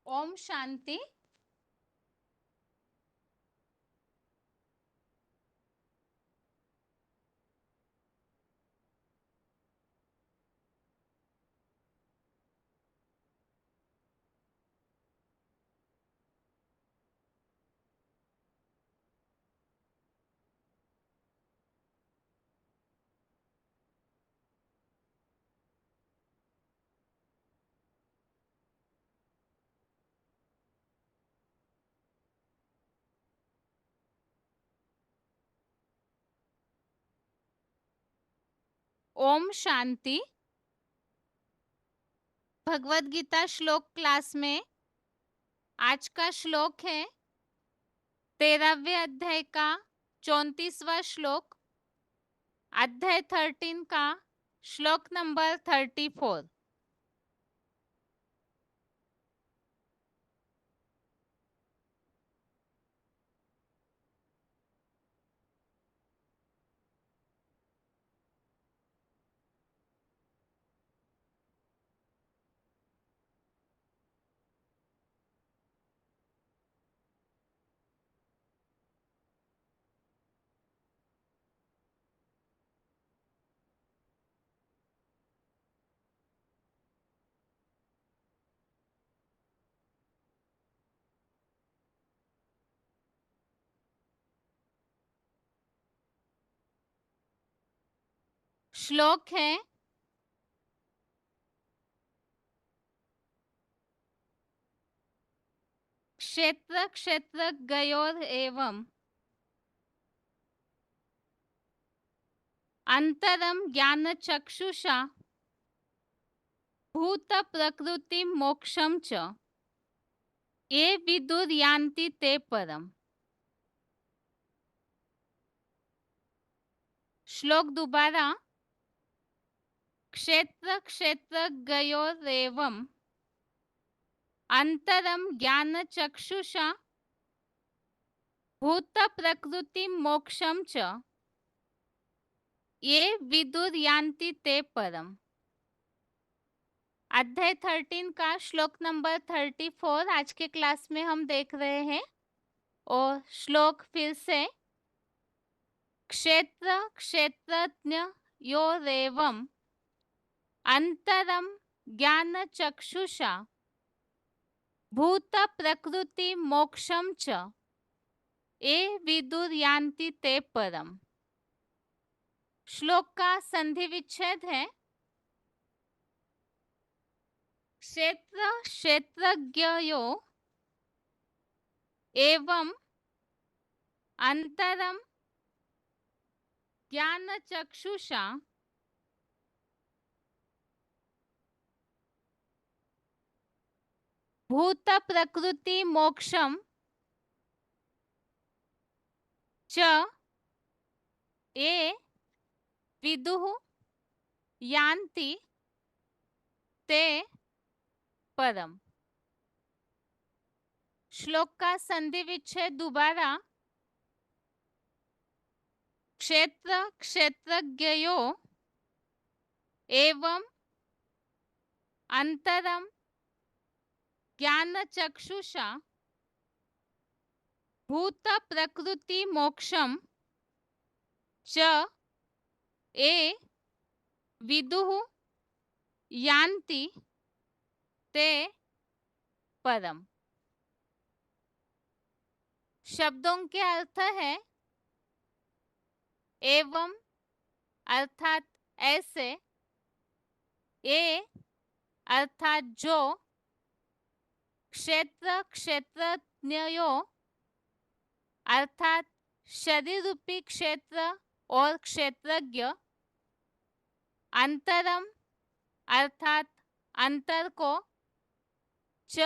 ओम शांति। ओम शांति। भगवत गीता श्लोक क्लास में आज का श्लोक है 13वें अध्याय का 34वां श्लोक, अध्याय 13 का श्लोक नंबर 34। श्लोक है क्षेत्र क्षेत्र गयोर एवं अंतरम ज्ञान चक्षुषा भूत प्रकृति मोक्षम च ये विदुर्यान्ति ते परम। श्लोक दोबारा। क्षेत्र क्षेत्र गयोर एवं अंतरम ज्ञान चक्षुषा भूत प्रकृति मोक्षम च ये विदुर्यान्ति ते परम। अध्याय 13 का श्लोक नंबर 34 आज के क्लास में हम देख रहे हैं। और श्लोक फिर से, क्षेत्र क्षेत्रज्ञ योरेवम अंतरम ज्ञान चक्षुषा भूत प्रकृति मोक्षम च ये विदुर्यान्ति ते परम। श्लोक का संधि विच्छेद है क्षेत्र क्षेत्रज्ञयो एवं अंतरम ज्ञान चक्षुषा भूत प्रकृति मोक्षम च ये विदुः यान्ति ते परम। श्लोक का संधि विच्छेद दोबारा। क्षेत्र क्षेत्रज्ञयो एवं अंतरम ज्ञान चक्षुषा भूत प्रकृति मोक्षम च ये विदुः यान्ति ते परम। शब्दों के अर्थ है एवं अर्थात ऐसे, ये अर्थात जो, क्षेत्र क्षेत्रज्ञयो अर्थात शरीर रूपी क्षेत्र और क्षेत्रज्ञ, अंतरम अर्थात अंतर को, च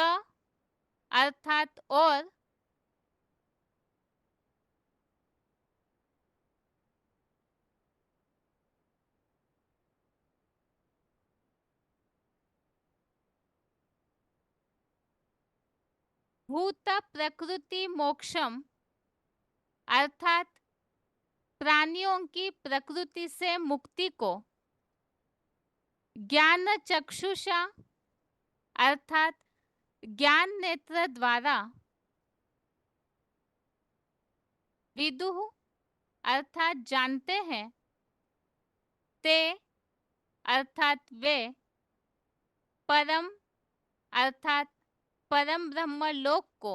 अर्थात और, भूत प्रकृति मोक्षम अर्थात प्राणियों की प्रकृति से मुक्ति को, ज्ञान चक्षुषा अर्थात ज्ञान नेत्र द्वारा विदुः अर्थात जानते हैं, ते अर्थात वे, परम अर्थात परम ब्रह्म लोक को,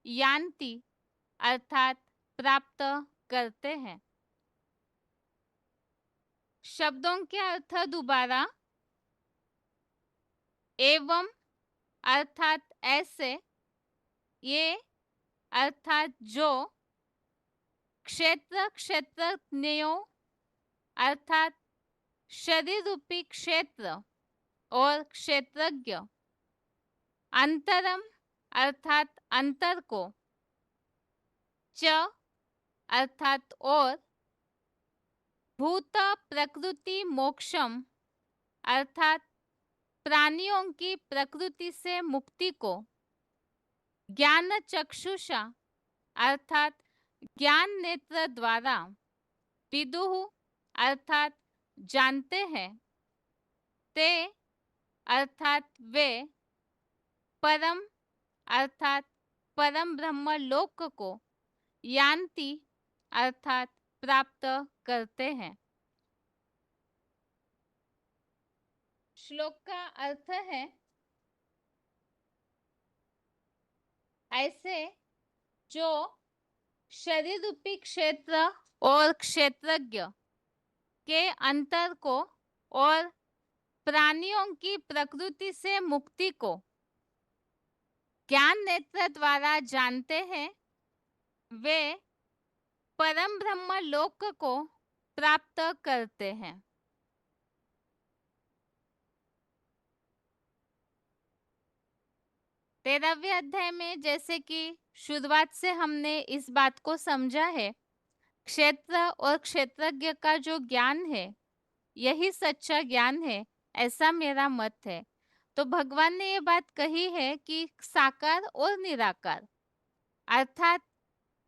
यान्ति अर्थात प्राप्त करते हैं। शब्दों के अर्थ दोबारा। एवं अर्थात ऐसे, ये अर्थात जो, क्षेत्र क्षेत्रज्ञों अर्थात शरीर रूपी क्षेत्र और क्षेत्रज्ञ, अंतरम अर्थात अंतर को, च अर्थात और, भूत प्रकृति मोक्षम अर्थात प्राणियों की प्रकृति से मुक्ति को, ज्ञान चक्षुषा अर्थात ज्ञान नेत्र द्वारा, विदुः अर्थात जानते हैं, ते अर्थात वे, परम अर्थात परम ब्रह्म लोक को, यान्ति अर्थात प्राप्त करते हैं। श्लोक का अर्थ है, ऐसे जो शरीर रूपी क्षेत्र और क्षेत्रज्ञ के अंतर को और प्राणियों की प्रकृति से मुक्ति को ज्ञान नेत्र द्वारा जानते हैं, वे परम ब्रह्म लोक को प्राप्त करते हैं। तेरहवें अध्याय में जैसे कि शुरुआत से हमने इस बात को समझा है, क्षेत्र और क्षेत्रज्ञ का जो ज्ञान है यही सच्चा ज्ञान है, ऐसा मेरा मत है। तो भगवान ने ये बात कही है कि साकार और निराकार अर्थात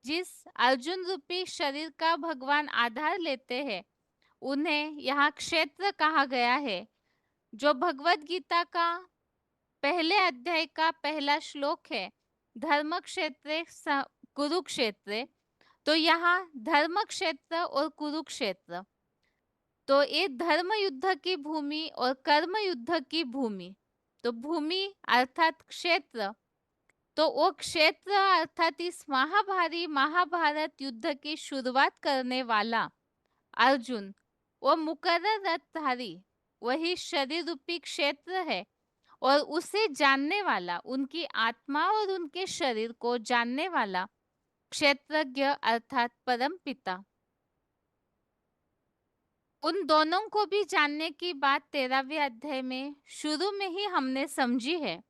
जिस अर्जुन रूपी शरीर का भगवान आधार लेते हैं उन्हें यहाँ क्षेत्र कहा गया है। जो भगवत गीता का पहले अध्याय का पहला श्लोक है, धर्म क्षेत्र कुरुक्षेत्र, तो यहाँ धर्म क्षेत्र और कुरुक्षेत्र, तो ये धर्म युद्ध की भूमि और कर्म युद्ध की भूमि, तो भूमि अर्थात क्षेत्र, तो वो क्षेत्र अर्थात इस महाभारत युद्ध की शुरुआत करने वाला अर्जुन, वो मुकर्रर रथधारी वही शरीर रूपी क्षेत्र है और उसे जानने वाला, उनकी आत्मा और उनके शरीर को जानने वाला क्षेत्रज्ञ अर्थात परम पिता। उन दोनों को भी जानने की बात 13वें अध्याय में शुरू में ही हमने समझी है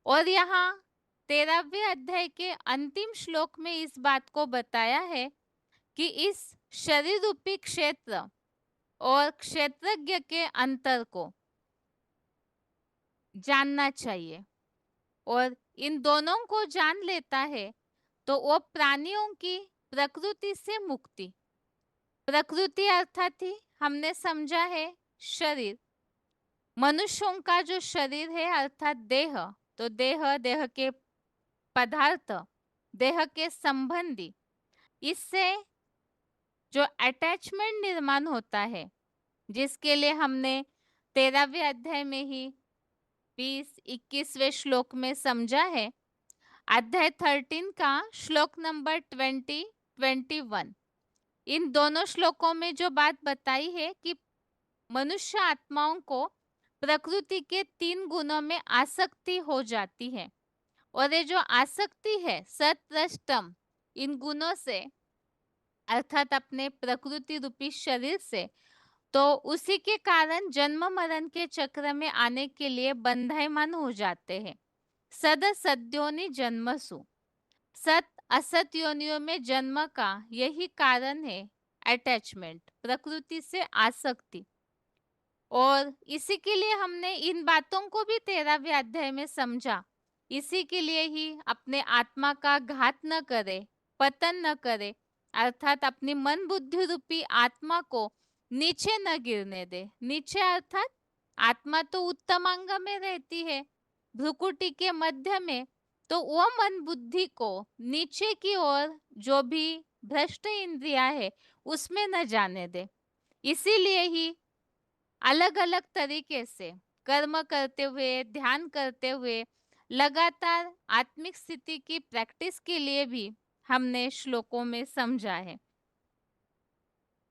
और यहाँ 13वें अध्याय के अंतिम श्लोक में इस बात को बताया है कि इस शरीर रूपी क्षेत्र और क्षेत्रज्ञ के अंतर को जानना चाहिए और इन दोनों को जान लेता है तो वो प्राणियों की प्रकृति से मुक्ति, प्रकृति अर्थात ही हमने समझा है शरीर, मनुष्यों का जो शरीर है अर्थात देह, तो देह के पदार्थ, देह के संबंधी, इससे जो अटैचमेंट निर्माण होता है जिसके लिए हमने 13वें अध्याय में ही 20-21वें श्लोक में समझा है। अध्याय 13 का श्लोक नंबर 20-21, इन दोनों श्लोकों में जो बात बताई है कि मनुष्य आत्माओं को प्रकृति के 3 गुणों में आसक्ति हो जाती है और ये जो आसक्ति है सत्वष्टम, इन गुणों से अर्थात अपने प्रकृति रूपी शरीर से, तो उसी के कारण जन्म मरण के चक्र में आने के लिए बंधायमान हो जाते हैं। सद सद्योनि जन्मसु, सत असत योनियों में जन्म का यही कारण है अटैचमेंट, प्रकृति से आसक्ति। और इसी के लिए हमने इन बातों को भी 13वें अध्याय में समझा। इसी के लिए ही अपने आत्मा का घात न करे, पतन न करे, अर्थात अपनी मन बुद्धि रूपी आत्मा को नीचे न गिरने दे। नीचे अर्थात आत्मा तो उत्तम अंग में रहती है भ्रुकुटी के मध्य में, तो वो मन बुद्धि को नीचे की ओर जो भी भ्रष्ट इंद्रिया है उसमें न जाने दे। इसीलिए ही अलग अलग तरीके से कर्म करते हुए, ध्यान करते हुए, लगातार आत्मिक स्थिति की प्रैक्टिस के लिए भी हमने श्लोकों में समझा है।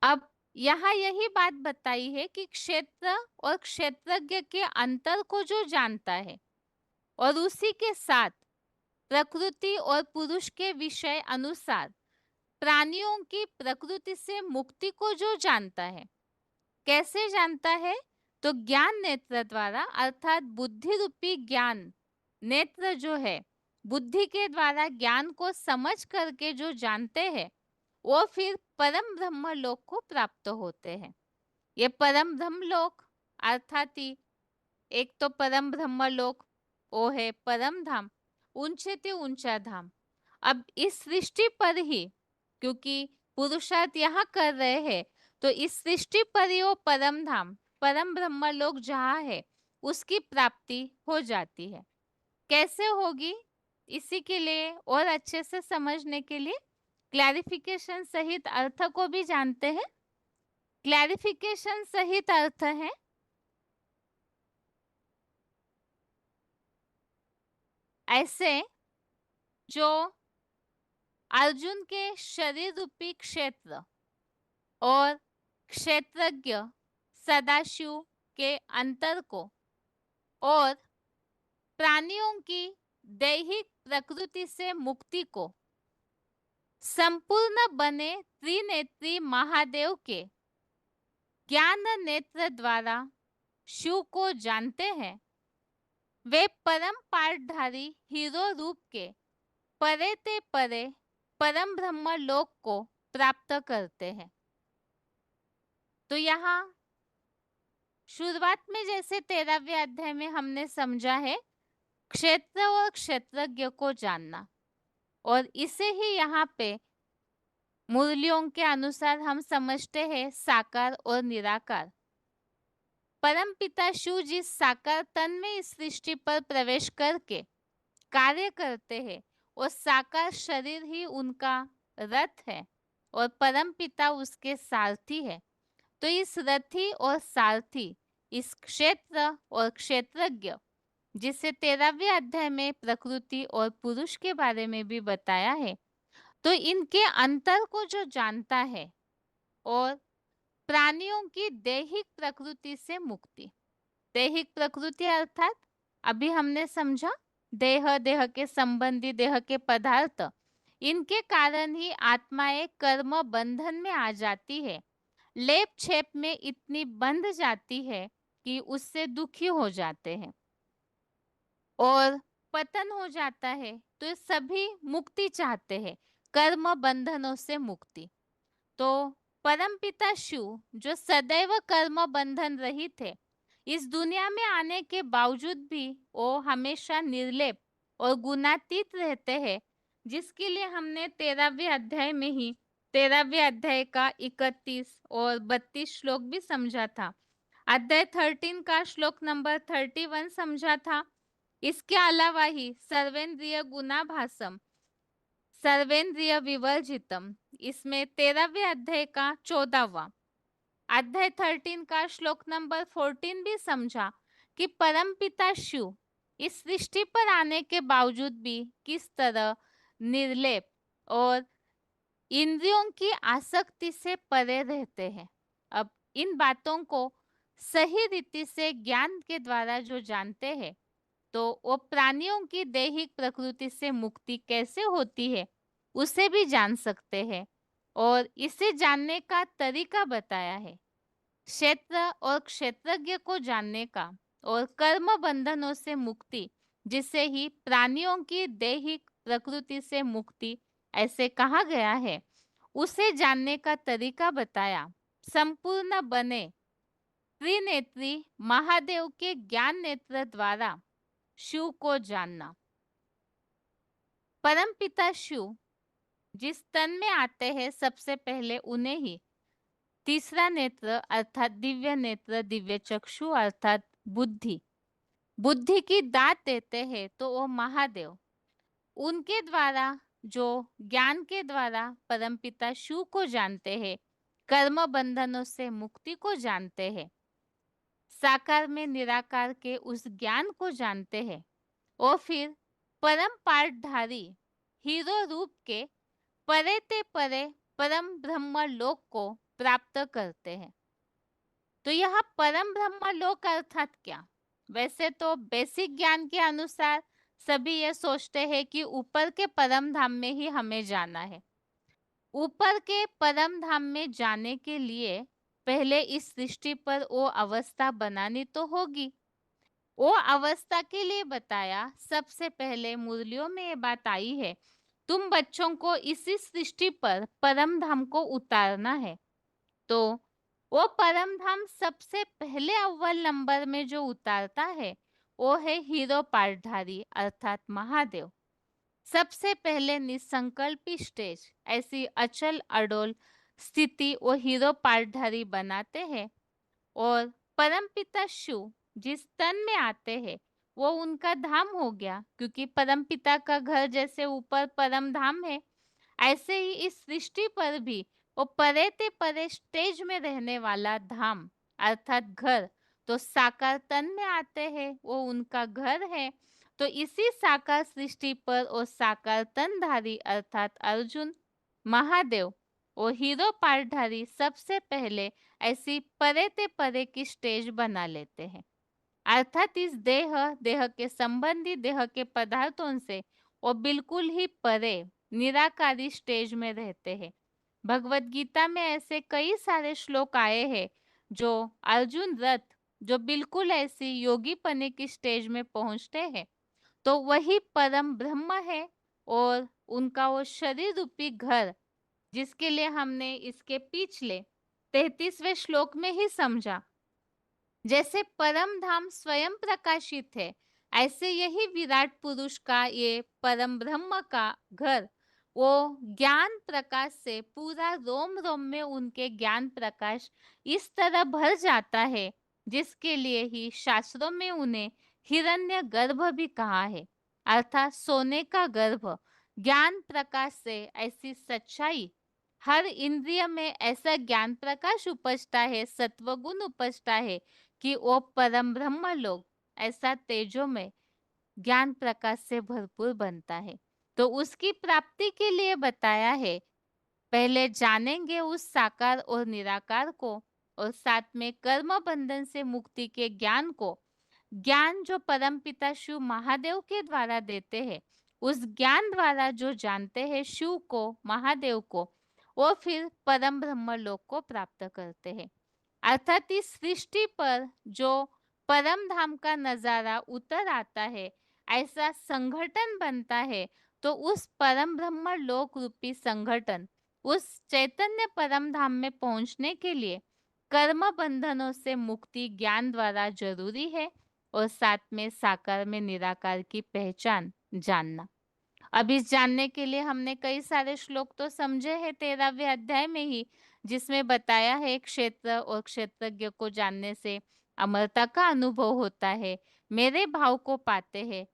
अब यहाँ यही बात बताई है कि क्षेत्र और क्षेत्रज्ञ के अंतर को जो जानता है और उसी के साथ प्रकृति और पुरुष के विषय अनुसार प्राणियों की प्रकृति से मुक्ति को जो जानता है, कैसे जानता है? तो ज्ञान नेत्र द्वारा, अर्थात बुद्धि रूपी ज्ञान नेत्र जो है, बुद्धि के द्वारा ज्ञान को समझ करके जो जानते हैं, वो फिर परम ब्रह्म लोक को प्राप्त होते हैं। ये परम ब्रह्म लोक अर्थात ही एक तो परम ब्रह्म लोक, वो है परम धाम, ऊंचे ते ऊंचा धाम। अब इस सृष्टि पर ही, क्योंकि पुरुषार्थ यहाँ कर रहे हैं, तो इस सृष्टि पर ही वो परम धाम, परम ब्रह्म लोक जहाँ है, उसकी प्राप्ति हो जाती है। कैसे होगी? इसी के लिए और अच्छे से समझने के लिए क्लैरिफिकेशन सहित अर्थ को भी जानते हैं। क्लैरिफिकेशन सहित अर्थ है ऐसे जो अर्जुन के शरीर रूपी क्षेत्र और क्षेत्रज्ञ सदाशिव के अंतर को और प्राणियों की दैहिक प्रकृति से मुक्ति को संपूर्ण बने त्रिनेत्री महादेव के ज्ञान नेत्र द्वारा शिव को जानते हैं, वे परम पाठधारी हीरो रूप के परे ते परे परम ब्रह्म लोक को प्राप्त करते हैं। तो यहाँ शुरुआत में जैसे 13वें अध्याय में हमने समझा है क्षेत्र और क्षेत्रज्ञ को जानना, और इसे ही यहाँ पे मुरलियों के अनुसार हम समझते हैं साकार और निराकार। परम पिता शिव जिस साकार तन में इस सृष्टि पर प्रवेश करके कार्य करते हैं, और साकार शरीर ही उनका रथ है और परम पिता उसके सारथी है। तो इस रथी और सारथी, इस क्षेत्र और क्षेत्रज्ञ, जिसे 13वें अध्याय में प्रकृति और पुरुष के बारे में भी बताया है, तो इनके अंतर को जो जानता है और प्राणियों की दैहिक प्रकृति से मुक्ति, दैहिक प्रकृति अर्थात अभी हमने समझा देह, देह के संबंधी, देह के पदार्थ, इनके कारण ही आत्माएं कर्म बंधन में आ जाती है, लेप छेप में इतनी बंध जाती है कि उससे दुखी हो जाते हैं और पतन हो जाता है। तो ये सभी मुक्ति चाहते हैं, कर्म बंधनों से मुक्ति। तो परमपिता शिव जो सदैव कर्म बंधन रहित थे, इस दुनिया में आने के बावजूद भी वो हमेशा निर्लेप और गुणातीत रहते हैं, जिसके लिए हमने 13वें अध्याय में ही 13वें अध्याय का 31 और 32 श्लोक भी समझा था। अध्याय 13 का श्लोक नंबर 31 समझा था। इसके अलावा ही सर्वेंद्रिय गुणाभासम सर्वेंद्रिय विवर्जितम, इसमें 13वें अध्याय का 14वां, अध्याय 13 का श्लोक नंबर 14 भी समझा कि परमपिता शिव इस सृष्टि पर आने के बावजूद भी किस तरह निर्लेप और इंद्रियों की आसक्ति से परे रहते हैं। अब इन बातों को सही रीति से ज्ञान के द्वारा जो जानते हैं, तो वो प्राणियों की दैहिक प्रकृति से मुक्ति कैसे होती है उसे भी जान सकते हैं, और इसे जानने का तरीका बताया है। क्षेत्र और क्षेत्रज्ञ को जानने का और कर्म बंधनों से मुक्ति, जिसे ही प्राणियों की दैहिक प्रकृति से मुक्ति ऐसे कहा गया है, उसे जानने का तरीका बताया। संपूर्ण बने त्रिनेत्री महादेव के ज्ञान नेत्र द्वारा शिव को जानना। परमपिता शिव जिस तन में आते हैं, सबसे पहले उन्हें ही तीसरा नेत्र अर्थात दिव्य नेत्र, दिव्य चक्षु अर्थात बुद्धि, बुद्धि की दात देते हैं तो वो महादेव। उनके द्वारा जो ज्ञान के द्वारा परमपिता शिव को जानते हैं, कर्म बंधनों से मुक्ति को जानते हैं, साकार में निराकार के उस ज्ञान को जानते हैं और फिर परम पाठधारी हीरो रूप के परे ते परे परम ब्रह्म लोक को प्राप्त करते हैं। तो यह परम ब्रह्म लोक अर्थात क्या? वैसे तो बेसिक ज्ञान के अनुसार सभी ये सोचते हैं कि ऊपर के परम धाम में ही हमें जाना है। ऊपर के परम धाम में जाने के लिए पहले इस सृष्टि पर वो अवस्था बनानी तो होगी। वो अवस्था के लिए बताया, सबसे पहले मुरलियों में ये बात आई है, तुम बच्चों को इसी सृष्टि पर परम धाम को उतारना है। तो वो परम धाम सबसे पहले अव्वल नंबर में जो उतारता है वो है हीरो पाठधारी अर्थात महादेव। सबसे पहले निसंकल्पी स्टेज, ऐसी अचल अडोल स्थिति वो हीरो पाठधारी बनाते हैं और परमपिता शिव जिस तन में आते हैं वो उनका धाम हो गया, क्योंकि परमपिता का घर जैसे ऊपर परम धाम है, ऐसे ही इस सृष्टि पर भी वो परे ते परे स्टेज में रहने वाला धाम अर्थात घर, तो साकार तन में आते हैं वो उनका घर है। तो इसी साकार सृष्टि पर वो साकार तनधारी अर्थात अर्जुन, महादेव और हीरो पाठधारी सबसे पहले ऐसी परे ते परे की स्टेज बना लेते हैं। अर्थात इस देह देह के संबंधी देह के पदार्थों से वो बिल्कुल ही परे निराकारी स्टेज में रहते हैं। भगवत गीता में ऐसे कई सारे श्लोक आए हैं जो अर्जुन रथ जो बिल्कुल ऐसी योगी पने की स्टेज में पहुंचते हैं तो वही परम ब्रह्म है और उनका वो शरीर रूपी घर, जिसके लिए हमने इसके पिछले 33वें श्लोक में ही समझा, जैसे परम धाम स्वयं प्रकाशित है, ऐसे यही विराट पुरुष का ये परम ब्रह्म का घर वो ज्ञान प्रकाश से पूरा रोम रोम में उनके ज्ञान प्रकाश इस तरह भर जाता है, जिसके लिए ही शास्त्रों में उन्हें हिरण्य गर्भ भी कहा है, अर्थात सोने का गर्भ। ज्ञान प्रकाश से ऐसी सच्चाई, हर इंद्रिय में ऐसा ज्ञान प्रकाश उपजता है, सत्वगुण उपजता है कि वो परम ब्रह्म लोग ऐसा तेजो में ज्ञान प्रकाश से भरपूर बनता है। तो उसकी प्राप्ति के लिए बताया है, पहले जानेंगे उस साकार और निराकार को और साथ में कर्म बंधन से मुक्ति के ज्ञान को। ज्ञान जो परमपिता शिव महादेव के द्वारा देते हैं, उस ज्ञान द्वारा जो जानते हैं शिव को महादेव को, वो फिर परम ब्रह्म लोक को प्राप्त करते हैं। अर्थात इस सृष्टि पर जो परम धाम का नजारा उतर आता है, ऐसा संगठन बनता है, तो उस परम ब्रह्म लोक रूपी संगठन, उस चैतन्य परम धाम में पहुंचने के लिए कर्म बंधनों से मुक्ति ज्ञान द्वारा जरूरी है और साथ में साकार में निराकार की पहचान जानना। अब इस जानने के लिए हमने कई सारे श्लोक तो समझे हैं 13वें अध्याय में ही, जिसमें बताया है क्षेत्र और क्षेत्रज्ञ को जानने से अमरता का अनुभव होता है, मेरे भाव को पाते हैं।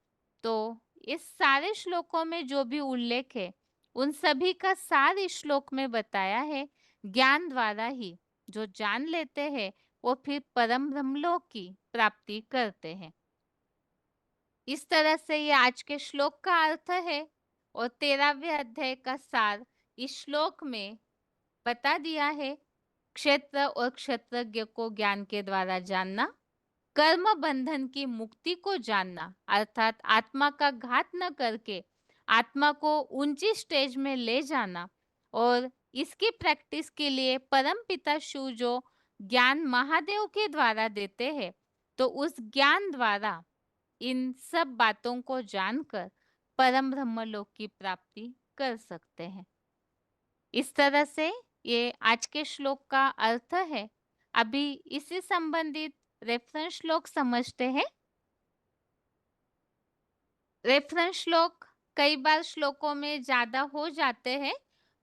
तो इस सारे श्लोकों में जो भी उल्लेख है उन सभी का सार इस श्लोक में बताया है। ज्ञान द्वारा ही जो जान लेते हैं वो फिर परम ब्रह्मलोक की प्राप्ति करते हैं। इस तरह से ये आज के श्लोक का अर्थ है और 13वें अध्याय का सार इस श्लोक में बता दिया है। क्षेत्र और क्षेत्रज्ञ को ज्ञान के द्वारा जानना, कर्म बंधन की मुक्ति को जानना अर्थात आत्मा का घात न करके आत्मा को ऊंची स्टेज में ले जाना, और इसकी प्रैक्टिस के लिए परम पिता शिव जो ज्ञान महादेव के द्वारा देते हैं, तो उस ज्ञान द्वारा इन सब बातों को जानकर परम ब्रह्म लोक की प्राप्ति कर सकते हैं। इस तरह से ये आज के श्लोक का अर्थ है। अभी इसी संबंधित रेफरेंस श्लोक समझते हैं। रेफरेंस श्लोक कई बार श्लोकों में ज्यादा हो जाते हैं,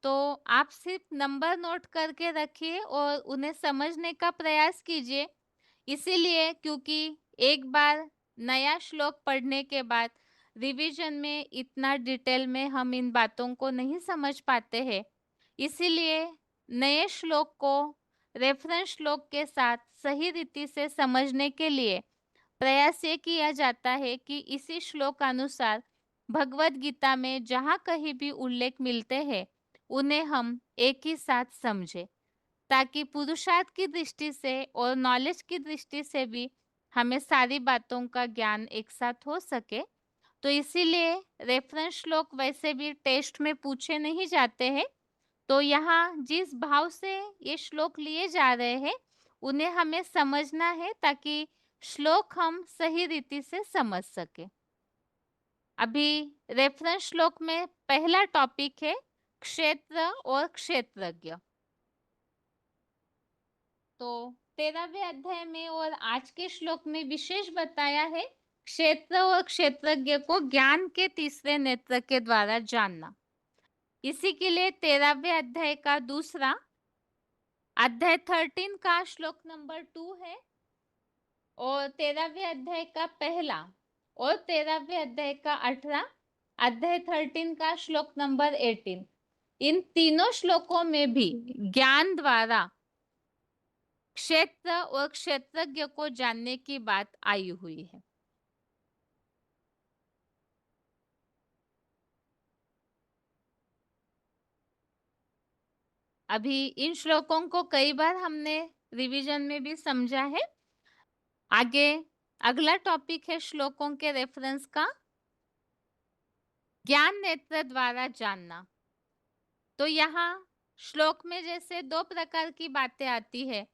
तो आप सिर्फ नंबर नोट करके रखिए और उन्हें समझने का प्रयास कीजिए। इसीलिए क्योंकि एक बार नया श्लोक पढ़ने के बाद रिवीजन में इतना डिटेल में हम इन बातों को नहीं समझ पाते हैं। इसीलिए नए श्लोक को रेफरेंस श्लोक के साथ सही रीति से समझने के लिए प्रयास ये किया जाता है कि इसी श्लोक अनुसार भगवत गीता में जहाँ कहीं भी उल्लेख मिलते हैं उन्हें हम एक ही साथ समझें, ताकि पुरुषार्थ की दृष्टि से और नॉलेज की दृष्टि से भी हमें सारी बातों का ज्ञान एक साथ हो सके। तो इसीलिए रेफरेंस श्लोक वैसे भी टेस्ट में पूछे नहीं जाते हैं। तो यहाँ जिस भाव से ये श्लोक लिए जा रहे हैं उन्हें हमें समझना है, ताकि श्लोक हम सही रीति से समझ सके। अभी रेफरेंस श्लोक में पहला टॉपिक है क्षेत्र और क्षेत्रज्ञ। तो 13वें अध्याय में और आज के श्लोक में विशेष बताया है क्षेत्र और क्षेत्रज्ञ को ज्ञान के तीसरे नेत्र के द्वारा जानना। इसी के लिए 13वें अध्याय का दूसरा अध्याय 13 का श्लोक नंबर 2 है और 13वें अध्याय का पहला और 13वें अध्याय का 18, अध्याय 13 का श्लोक नंबर 18, इन तीनों श्लोकों में भी ज्ञान द्वारा क्षेत्र और क्षेत्रज्ञ को जानने की बात आई हुई है। अभी इन श्लोकों को कई बार हमने रिवीजन में भी समझा है। आगे अगला टॉपिक है श्लोकों के रेफरेंस का ज्ञान नेत्र द्वारा जानना। तो यहाँ श्लोक में जैसे दो प्रकार की बातें आती है,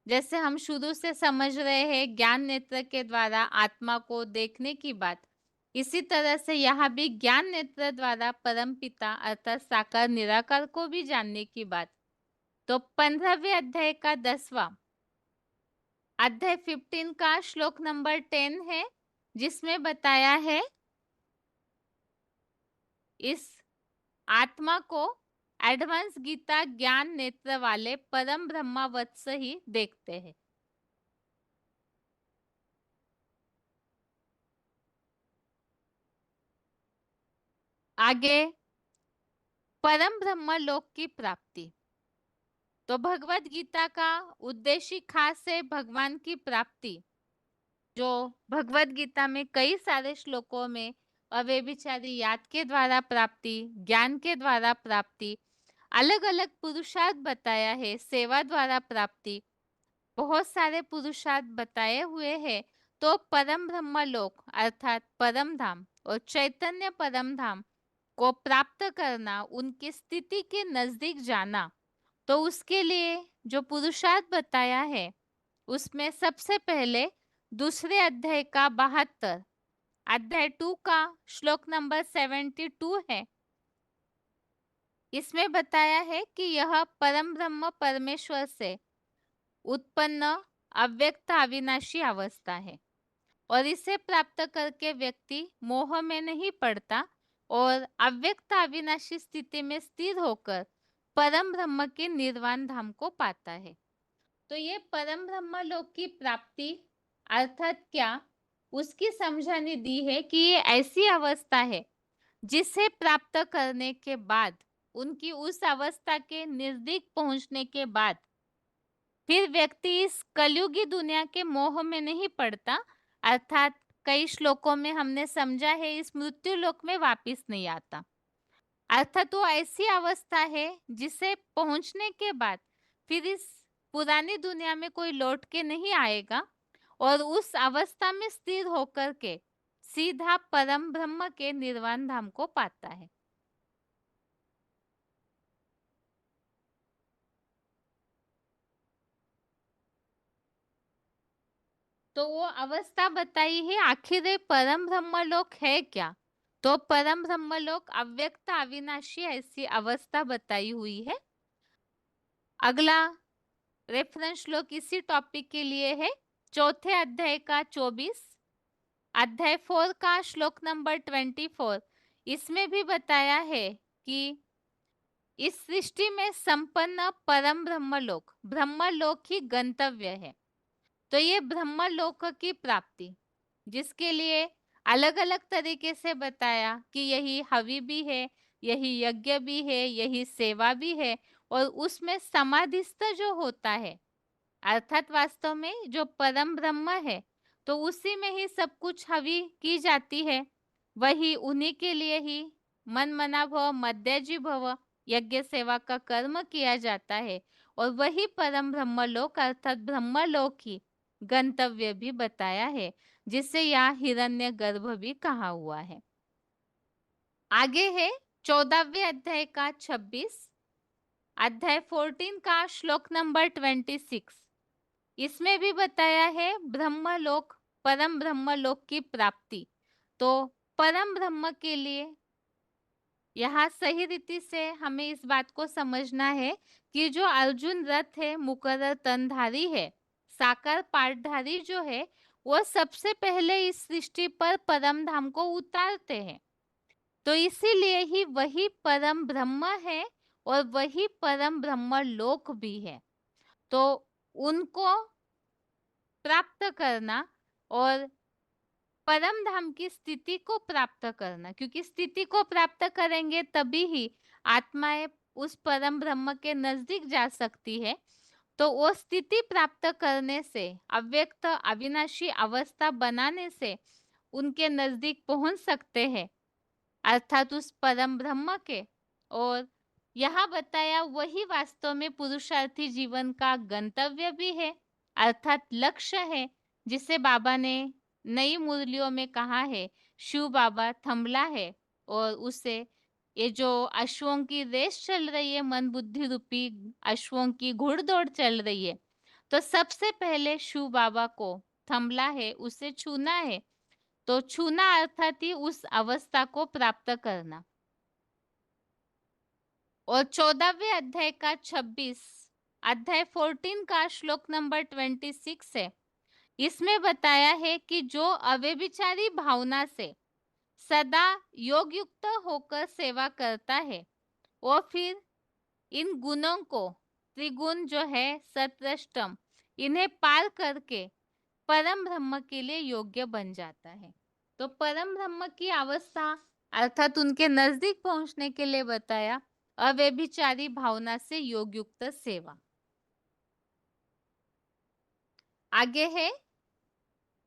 जैसे हम शुरू से समझ रहे हैं ज्ञान नेत्र के द्वारा आत्मा को देखने की बात, इसी तरह से यहाँ भी ज्ञान नेत्र द्वारा परमपिता अर्थात साकार निराकार को भी जानने की बात। तो 15वें अध्याय का 10वां अध्याय 15 का श्लोक नंबर 10 है, जिसमें बताया है इस आत्मा को एडवांस गीता ज्ञान नेत्र वाले परम ब्रह्मावत्स ही देखते हैं। आगे परम ब्रह्म लोक की प्राप्ति। तो भगवत गीता का उद्देश्य खास है भगवान की प्राप्ति, जो भगवत गीता में कई सारे श्लोकों में अव्यभिचारी याद के द्वारा प्राप्ति, ज्ञान के द्वारा प्राप्ति, अलग अलग पुरुषार्थ बताया है, सेवा द्वारा प्राप्ति, बहुत सारे पुरुषार्थ बताए हुए हैं। तो परम ब्रह्म लोक अर्थात परम धाम और चैतन्य परम धाम को प्राप्त करना, उनकी स्थिति के नजदीक जाना, तो उसके लिए जो पुरुषार्थ बताया है उसमें सबसे पहले दूसरे अध्याय का 72 अध्याय 2 का श्लोक नंबर 72 है। इसमें बताया है कि यह परम ब्रह्म परमेश्वर से उत्पन्न अव्यक्त अविनाशी अवस्था है और इसे प्राप्त करके व्यक्ति मोह में नहीं पड़ता और अव्यक्त अविनाशी स्थिति में स्थिर होकर परम ब्रह्म के निर्वाण धाम को पाता है। तो ये परम ब्रह्म लोक की प्राप्ति अर्थात क्या, उसकी समझाने दी है कि ये ऐसी अवस्था है जिसे प्राप्त करने के बाद, उनकी उस अवस्था के नजदीक पहुंचने के बाद फिर व्यक्ति इस कलयुगी दुनिया के मोह में नहीं पड़ता, अर्थात कई श्लोकों में हमने समझा है इस मृत्यु लोक में वापिस नहीं आता। अर्थात वो ऐसी अवस्था है जिसे पहुंचने के बाद फिर इस पुरानी दुनिया में कोई लौट के नहीं आएगा और उस अवस्था में स्थिर होकर के सीधा परम ब्रह्म के निर्वाण धाम को पाता है। तो वो अवस्था बताई है। आखिर ये परम ब्रह्मलोक है क्या? तो परम ब्रह्मलोक अव्यक्त अविनाशी ऐसी अवस्था बताई हुई है। अगला रेफरेंस श्लोक इसी टॉपिक के लिए है, चौथे अध्याय का 24 अध्याय 4 का श्लोक नंबर 24। इसमें भी बताया है कि इस सृष्टि में संपन्न परम ब्रह्मलोक ही गंतव्य है। तो ये ब्रह्मलोक की प्राप्ति, जिसके लिए अलग-अलग तरीके से बताया कि यही हवि भी है, यही यज्ञ भी है, यही सेवा भी है और उसमें समाधिस्थ जो होता है, अर्थात वास्तव में जो परम ब्रह्म है, तो उसी में ही सब कुछ हवि की जाती है। वही उन्हीं के लिए ही मन मना भव मध्यजी भव यज्ञ सेवा का कर्म किया जाता है और वही परम ब्रह्मलोक अर्थात ब्रह्मलोक ही गंतव्य भी बताया है, जिसे यहाँ हिरण्यगर्भ भी कहा हुआ है। आगे है 14वें अध्याय का 26, अध्याय 14 का श्लोक नंबर 26। इसमें भी बताया है ब्रह्मलोक, परम ब्रह्मलोक की प्राप्ति। तो परम ब्रह्म के लिए यहाँ सही रीति से हमें इस बात को समझना है कि जो अर्जुन रथ है, मुकर्रर तनधारी है, साकार पाठधारी जो है, वो सबसे पहले इस सृष्टि पर परम धाम को उतारते हैं। तो इसीलिए ही वही परम ब्रह्म है और वही परम ब्रह्म लोक भी है। तो उनको प्राप्त करना और परम धाम की स्थिति को प्राप्त करना, क्योंकि स्थिति को प्राप्त करेंगे तभी ही आत्माएं उस परम ब्रह्म के नजदीक जा सकती है। तो वो स्थिति प्राप्त करने से, अव्यक्त अविनाशी अवस्था बनाने से उनके नजदीक पहुंच सकते हैं, अर्थात उस परम ब्रह्म के। और यहाँ बताया वही वास्तव में पुरुषार्थी जीवन का गंतव्य भी है, अर्थात लक्ष्य है, जिसे बाबा ने नई मुरलियों में कहा है शिव बाबा थंबला है और उसे ये जो अश्वों की रेस चल रही है, मन बुद्धि रूपी अश्वों की घुड़दौड़ चल रही है, तो सबसे पहले शिव बाबा को थंबला है, उसे छूना है। तो छूना अर्थात ही उस अवस्था को प्राप्त करना। और 14वें अध्याय का 26, अध्याय 14 का श्लोक नंबर 26 है। इसमें बताया है कि जो अव्यभिचारी भावना से सदा योग युक्त होकर सेवा करता है, वो फिर इन गुणों को, त्रिगुण जो है सत्रष्टम, इन्हें पार करके परम ब्रह्म के लिए योग्य बन जाता है। तो परम ब्रह्म की अवस्था अर्थात उनके नजदीक पहुंचने के लिए बताया अव्यभिचारी भावना से योग युक्त सेवा। आगे है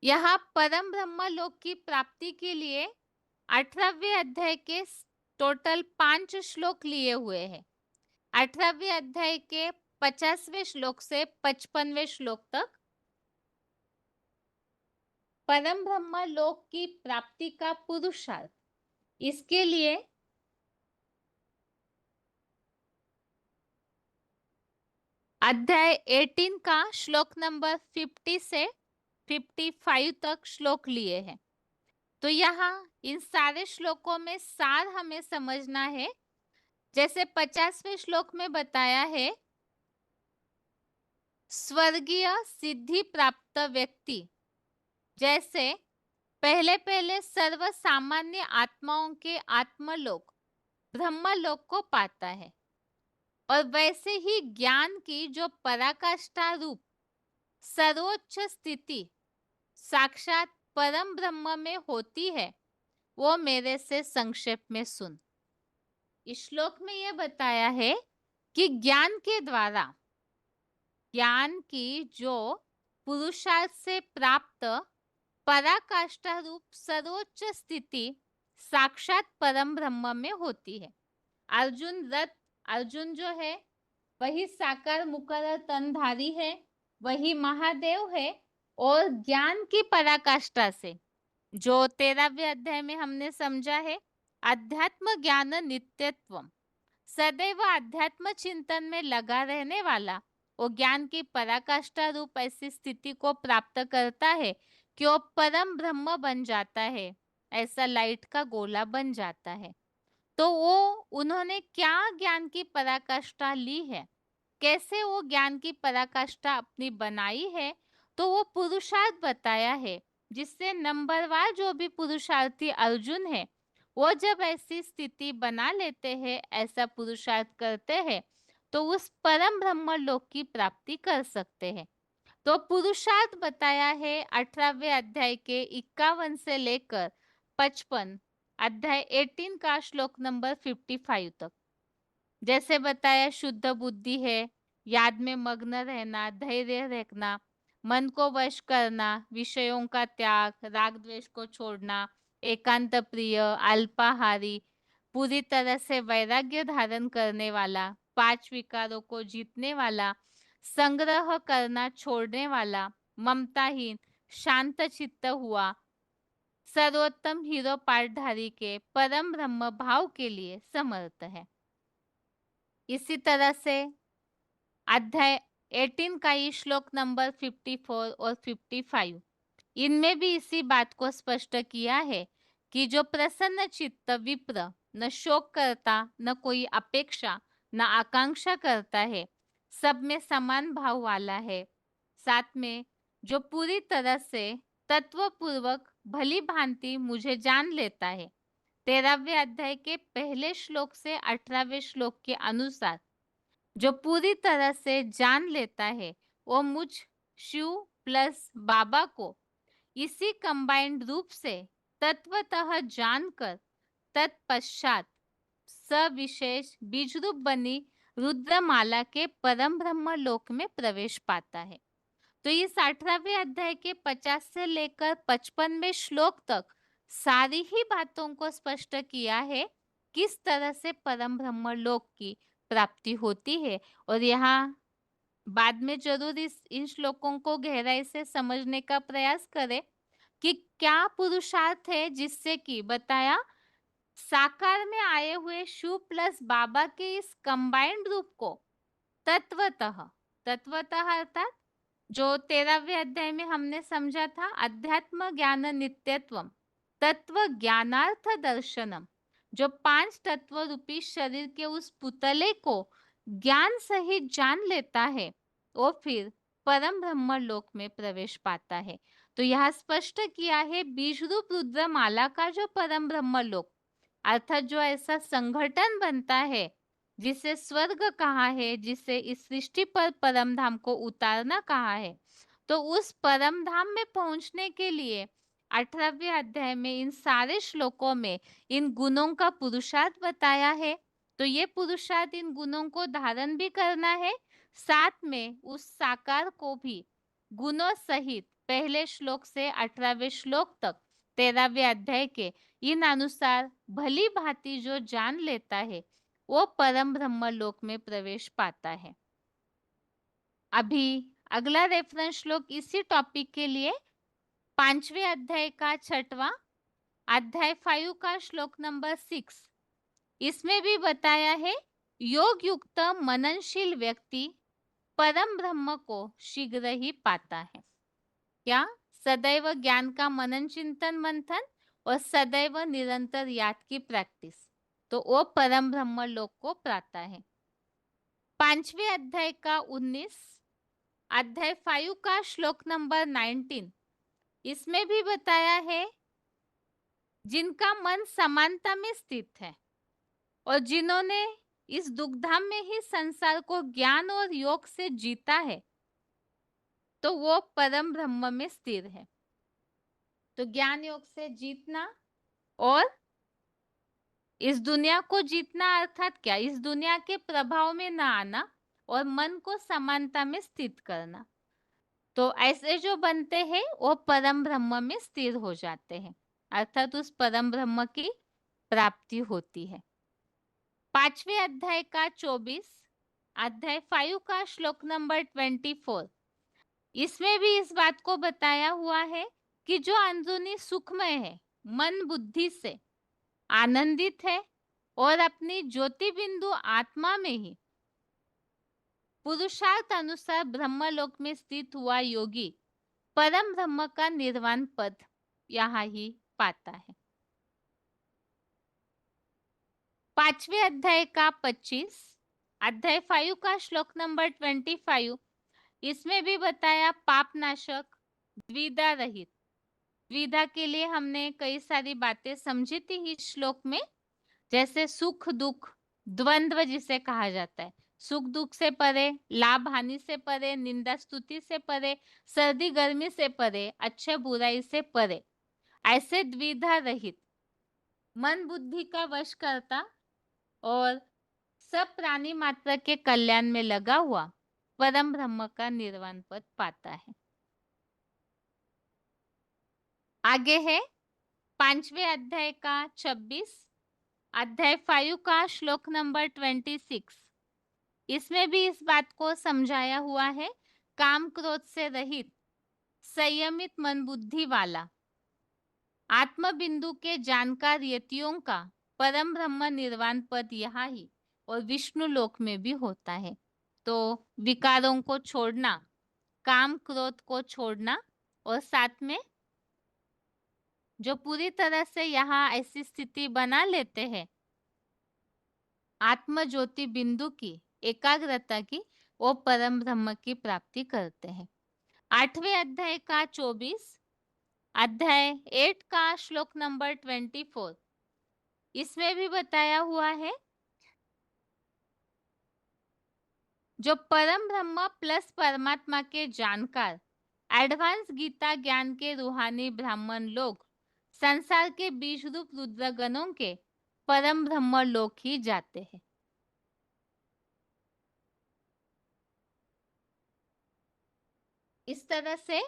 यहाँ परम ब्रह्म लोक की प्राप्ति के लिए 18वें अध्याय के टोटल 5 श्लोक लिए हुए हैं। 18वें अध्याय के 50वें श्लोक से 55वें श्लोक तक परम ब्रह्म लोक की प्राप्ति का पुरुषार्थ, इसके लिए अध्याय 18 का श्लोक नंबर 50 से 55 तक श्लोक लिए हैं। तो यहाँ इन सारे श्लोकों में सार हमें समझना है। जैसे 50वें श्लोक में बताया है, स्वर्गीय सिद्धि प्राप्त व्यक्ति जैसे पहले पहले सर्व सामान्य आत्माओं के आत्मलोक ब्रह्मलोक को पाता है, और वैसे ही ज्ञान की जो पराकाष्ठा रूप सर्वोच्च स्थिति साक्षात परम ब्रह्म में होती है, वो मेरे से संक्षेप में सुन। इस श्लोक में यह बताया है कि ज्ञान के द्वारा, ज्ञान की जो पुरुषार्थ से प्राप्त पराकाष्ठा रूप सर्वोच्च स्थिति साक्षात परम ब्रह्म में होती है। अर्जुन जो है वही साकार मुकर्रर तनधारी है, वही महादेव है, और ज्ञान की पराकाष्ठा से जो 13वें अध्याय में हमने समझा है, अध्यात्म ज्ञान नित्यत्व, सदैव अध्यात्म चिंतन में लगा रहने वाला वो ज्ञान की पराकाष्ठा रूप ऐसी स्थिति को प्राप्त करता है कि वो परम ब्रह्म बन जाता है, ऐसा लाइट का गोला बन जाता है। तो वो उन्होंने क्या ज्ञान की पराकाष्ठा ली है, कैसे वो ज्ञान की पराकाष्ठा अपनी बनाई है, तो वो पुरुषार्थ बताया है, जिससे नंबरवार जो भी पुरुषार्थी अर्जुन है, वो जब ऐसी स्थिति बना लेते हैं, ऐसा पुरुषार्थ करते हैं, तो उस परम ब्रह्म लोक की प्राप्ति कर सकते हैं। तो पुरुषार्थ बताया है 18वें अध्याय के 51 से लेकर 55, अध्याय 18 का श्लोक नंबर 55 तक। जैसे बताया, शुद्ध बुद्धि है, याद में मग्न रहना, धैर्य रखना, मन को वश करना, विषयों का त्याग, राग द्वेष को छोड़ना, एकांत प्रिय, अल्पाहारी, पूरी तरह से वैराग्य धारण करने वाला, 5 विकारों को जीतने वाला, संग्रह करना छोड़ने वाला, ममताहीन, शांत चित्त हुआ, सर्वोत्तम हीरो पाठधारी के परम ब्रह्म भाव के लिए समर्थ है। इसी तरह से अध्याय 18 का ही श्लोक नंबर 54 और 55, इनमें भी इसी बात को स्पष्ट किया है कि जो प्रसन्न चित्त विप्र न शोक करता, न कोई अपेक्षा, न आकांक्षा करता है, सब में समान भाव वाला है, साथ में जो पूरी तरह से तत्वपूर्वक भली भांति मुझे जान लेता है, 13वें अध्याय के पहले श्लोक से 18वें श्लोक के अनुसार जो पूरी तरह से जान लेता है, वो मुझ शिव प्लस बाबा को इसी कंबाइंड रूप से तत्वतः जानकर तत्पश्चात सविशेष बीज रूप बनी रुद्रमाला के परम ब्रह्म लोक में प्रवेश पाता है। तो इस 18वें अध्याय के 50 से लेकर 55वें श्लोक तक सारी ही बातों को स्पष्ट किया है, किस तरह से परम ब्रह्म लोक की प्राप्ति होती है। और यहाँ बाद में जरूर इन श्लोकों को गहराई से समझने का प्रयास करें कि क्या पुरुषार्थ है जिससे कि बताया साकार में आए हुए शिव प्लस बाबा के इस कंबाइंड रूप को तत्वतः अर्थात जो 13वें अध्याय में हमने समझा था, अध्यात्म ज्ञान नित्यत्वम तत्व ज्ञानार्थ दर्शनम, जो 5 तत्व रूपी शरीर के उस पुतले को ज्ञान सहित जान लेता है, वो फिर परम ब्रह्म लोक में प्रवेश पाता है। तो यह स्पष्ट किया है बीज रूप रुद्रमाला का जो परम ब्रह्म लोक, अर्थात जो ऐसा संगठन बनता है जिसे स्वर्ग कहा है, जिसे इस सृष्टि पर परम धाम को उतारना कहा है, तो उस परम धाम में पहुंचने के लिए 18वें अध्याय में इन सारे श्लोकों में इन गुणों का पुरुषार्थ बताया है। तो ये पुरुषार्थ इन गुणों को धारण भी करना है, साथ में उस साकार को भी गुणों सहित पहले श्लोक से 18वें श्लोक तक 13वें अध्याय के इन अनुसार भली भांति जो जान लेता है, वो परम ब्रह्म लोक में प्रवेश पाता है। अभी अगला रेफरेंस श्लोक इसी टॉपिक के लिए 5वें अध्याय का 6वां अध्याय 5 का श्लोक नंबर 6, इसमें भी बताया है योग युक्त मननशील व्यक्ति परम ब्रह्म को शीघ्र ही पाता है। क्या? सदैव ज्ञान का मनन चिंतन मंथन और सदैव निरंतर याद की प्रैक्टिस, तो वो परम ब्रह्म लोक को पाता है। 5वें अध्याय का 19, अध्याय 5 का श्लोक नंबर 19, इसमें भी बताया है जिनका मन समानता में स्थित है और जिन्होंने इस दुखधाम में ही संसार को ज्ञान और योग से जीता है, तो वो परम ब्रह्म में स्थिर है। तो ज्ञान योग से जीतना और इस दुनिया को जीतना अर्थात क्या? इस दुनिया के प्रभाव में ना आना और मन को समानता में स्थित करना। तो ऐसे जो बनते हैं वो परम ब्रह्म में स्थिर हो जाते हैं, अर्थात उस परम ब्रह्म की प्राप्ति होती है। 5वें अध्याय का 24, अध्याय 5 का श्लोक नंबर 24, इसमें भी इस बात को बताया हुआ है कि जो अंदरूनी सुखमय है, मन बुद्धि से आनंदित है और अपनी ज्योति बिंदु आत्मा में ही पुरुषार्थ अनुसार ब्रह्मलोक में स्थित हुआ योगी परम ब्रह्म का निर्वाण पद यहाँ ही पाता है। 5वें अध्याय का 25, अध्याय 5 का श्लोक नंबर 25, इसमें भी बताया पाप नाशक द्विधा रहित। द्विधा के लिए हमने कई सारी बातें समझी थी इस श्लोक में, जैसे सुख दुख द्वंद्व जिसे कहा जाता है, सुख दुख से परे, लाभ हानि से परे, निंदा स्तुति से परे, सर्दी गर्मी से परे, अच्छे बुराई से परे, ऐसे द्विधा रहित, मन बुद्धि का वश करता और सब प्राणी मात्र के कल्याण में लगा हुआ परम ब्रह्म का निर्वाण पद पाता है। आगे है 5वें अध्याय का 26, अध्याय 5 का श्लोक नंबर 26। इसमें भी इस बात को समझाया हुआ है, काम क्रोध से रहित, संयमित मन बुद्धि वाला, आत्म बिंदु के जानकार यतियों का परम ब्रह्म निर्वाण पद यहाँ ही और विष्णु लोक में भी होता है। तो विकारों को छोड़ना, काम क्रोध को छोड़ना और साथ में जो पूरी तरह से यहाँ ऐसी स्थिति बना लेते हैं आत्म ज्योति बिंदु की एकाग्रता की, वो परम ब्रह्म की प्राप्ति करते हैं। 8वें अध्याय का 24, अध्याय 8 का श्लोक नंबर 24, इसमें भी बताया हुआ है जो परम ब्रह्म प्लस परमात्मा के जानकार एडवांस गीता ज्ञान के रूहानी ब्राह्मण लोग संसार के बीज रूप रुद्रगणों के परम ब्रह्म लोक ही जाते हैं। इस तरह से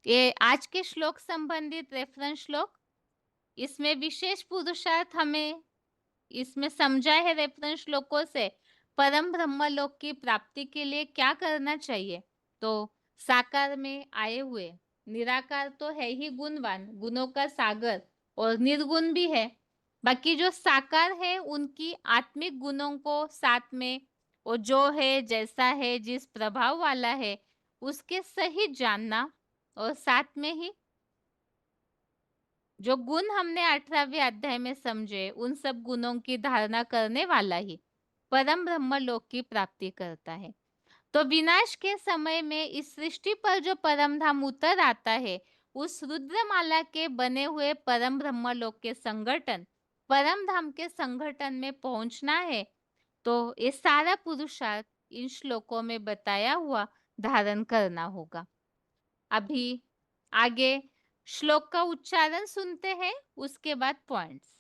ये आज के श्लोक संबंधित रेफरेंस श्लोक, इसमें विशेष पुरुषार्थ हमें इसमें समझा है रेफरेंस श्लोकों से परम ब्रह्म लोक की प्राप्ति के लिए क्या करना चाहिए। तो साकार में आए हुए निराकार तो है ही गुणवान, गुणों का सागर, और निर्गुण भी है। बाकी जो साकार है उनकी आत्मिक गुणों को साथ में, वो जो है जैसा है जिस प्रभाव वाला है उसके सही जानना, और साथ में ही जो गुण हमने 18वें अध्याय में समझे उन सब गुणों की धारणा करने वाला ही परम ब्रह्म लोक की प्राप्ति करता है। तो विनाश के समय में इस सृष्टि पर जो परम धाम उतर आता है, उस रुद्रमाला के बने हुए परम ब्रह्म लोक के संगठन, परम धाम के संगठन में पहुंचना है। तो ये सारा पुरुषार्थ इन श्लोकों में बताया हुआ धारण करना होगा। अभी आगे श्लोक का उच्चारण सुनते हैं, उसके बाद पॉइंट्स।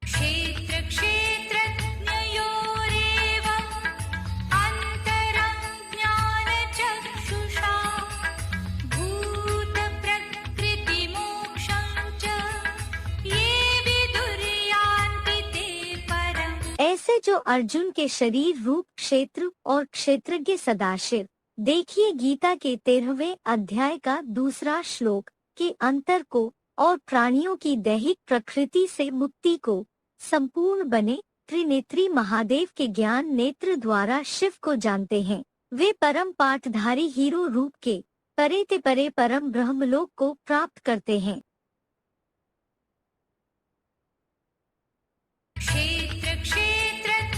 क्षेत्र क्षेत्रज्ञयोरेवम् अन्तरं ज्ञानचक्षुषा भूतप्रकृतिमोक्षं च ये विदुर्यान्ति ते परम्। ऐसे जो अर्जुन के शरीर रूप क्षेत्र और क्षेत्रज्ञ सदाशिव, देखिए गीता के 13वें अध्याय का 2 श्लोक, के अंतर को और प्राणियों की दैहिक प्रकृति से मुक्ति को संपूर्ण बने त्रिनेत्री महादेव के ज्ञान नेत्र द्वारा शिव को जानते हैं। वे परम पाठधारी हीरो रूप के परे ते परे परम ब्रह्मलोक को प्राप्त करते हैं। क्षेत्र क्षेत्रज्ञयोरेवम्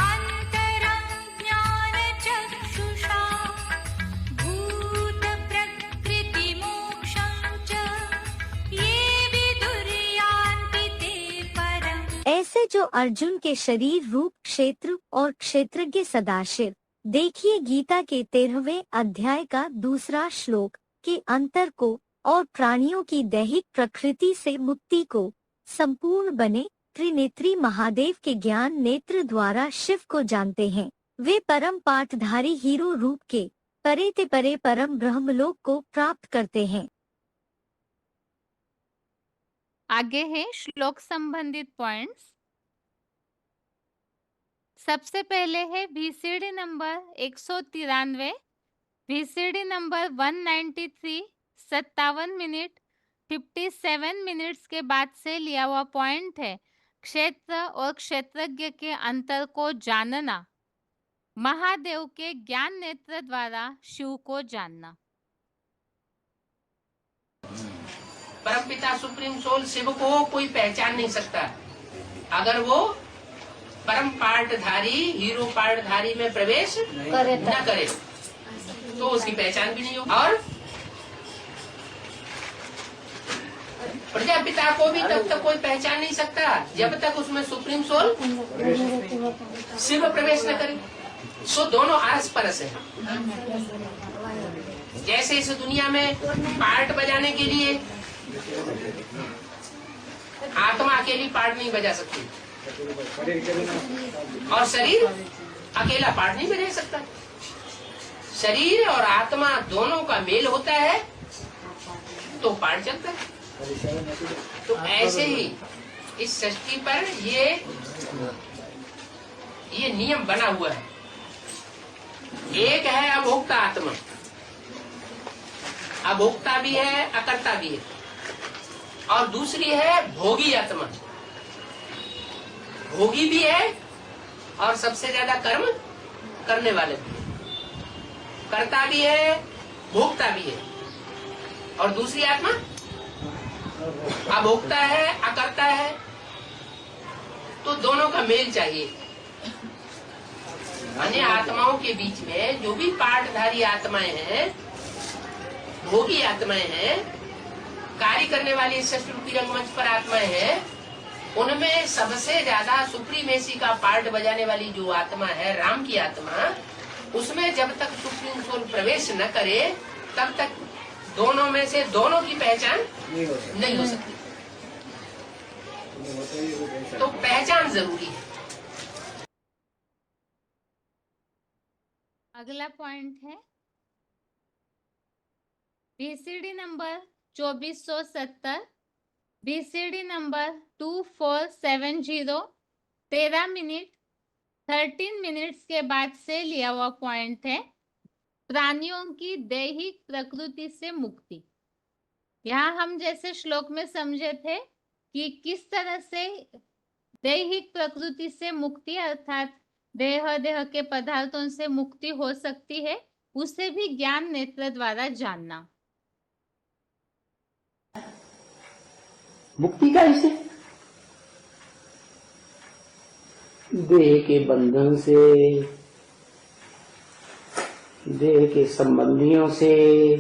अन्तरं ज्ञानचक्षुषा भूतप्रकृतिमोक्षं च ये विदुर्यान्ति ते परम्। ऐसे जो अर्जुन के शरीर रूप क्षेत्र और क्षेत्रज्ञ सदाशिव, देखिए गीता के 13वें अध्याय का 2 श्लोक, के अंतर को और प्राणियों की दैहिक प्रकृति से मुक्ति को संपूर्ण बने त्रिनेत्री महादेव के ज्ञान नेत्र द्वारा शिव को जानते हैं। वे परम पाठधारी हीरो रूप के परे ते परे परम ब्रह्मलोक को प्राप्त करते हैं। आगे है श्लोक संबंधित पॉइंट्स। सबसे पहले है VCD number 193, VCD number 193, 57 minute 57 minutes के बाद से लिया हुआ पॉइंट है, क्षेत्र और क्षेत्रज्ञ के अंतर को जानना, महादेव के ज्ञान नेत्र द्वारा शिव को जानना। परमपिता सुप्रीम सोल शिव को कोई पहचान नहीं सकता अगर वो परम पाठधारी हीरो पाठधारी में प्रवेश न करे तो उसकी पहचान भी नहीं होगी। और प्रजापिता को भी तब तक कोई पहचान नहीं सकता जब तक उसमें सुप्रीम सोल शिव प्रवेश न करे। सो दोनों आरस परस है। जैसे इस दुनिया में पार्ट बजाने के लिए आत्मा अकेली पार्ट नहीं बजा सकती और शरीर अकेला पार्ट नहीं बजा सकता। शरीर और आत्मा दोनों का मेल होता है तो पार्ट चलता है। तो ऐसे ही इस सृष्टि पर ये नियम बना हुआ है। एक है अभोक्ता आत्मा, अभोक्ता भी है अकर्ता भी है, और दूसरी है भोगी आत्मा। भोगी भी है और सबसे ज्यादा कर्म करने वाले भी है, कर्ता भी है भोक्ता भी है, और दूसरी आत्मा अभोक्ता है अकर्ता है। तो दोनों का मेल चाहिए। अन्य आत्माओं के बीच में जो भी पार्टधारी आत्माएं हैं, भोगी आत्माएं हैं, कार्य करने वाली सृष्टि रूपी रंगमंच पर आत्माएं हैं, उनमें सबसे ज्यादा सुप्रीमेसी का पार्ट बजाने वाली जो आत्मा है, राम की आत्मा, उसमें जब तक सुप्रीम सोल प्रवेश न करे तब तक दोनों में से दोनों की पहचान नहीं हो सकती। तो पहचान जरूरी है। अगला पॉइंट है BCD number 2470, BCD number 2470, 13 minute 13 minutes के बाद से लिया हुआ पॉइंट है प्राणियों की दैहिक प्रकृति से मुक्ति। यहाँ हम जैसे श्लोक में समझे थे कि किस तरह से दैहिक प्रकृति से मुक्ति अर्थात देह के पदार्थों से मुक्ति हो सकती है, उसे भी ज्ञान नेत्र द्वारा जानना। मुक्ति का इसे देह के बंधन से, देह के संबंधियों से,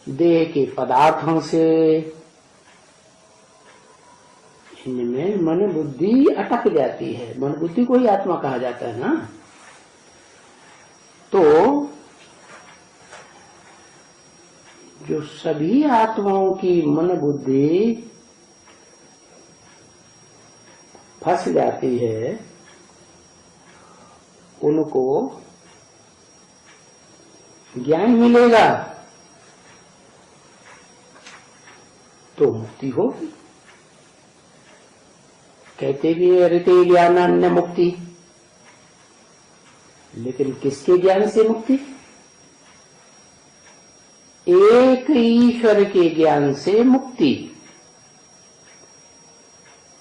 देह के पदार्थों से, इनमें मन बुद्धि अटक जाती है। मन बुद्धि को ही आत्मा कहा जाता है ना। तो जो सभी आत्माओं की मन बुद्धि फंस जाती है, उनको ज्ञान मिलेगा तो मुक्ति होगी। कहते भी ऋते ज्ञानान्य मुक्ति, लेकिन किसके ज्ञान से मुक्ति? एक ईश्वर के ज्ञान से मुक्ति,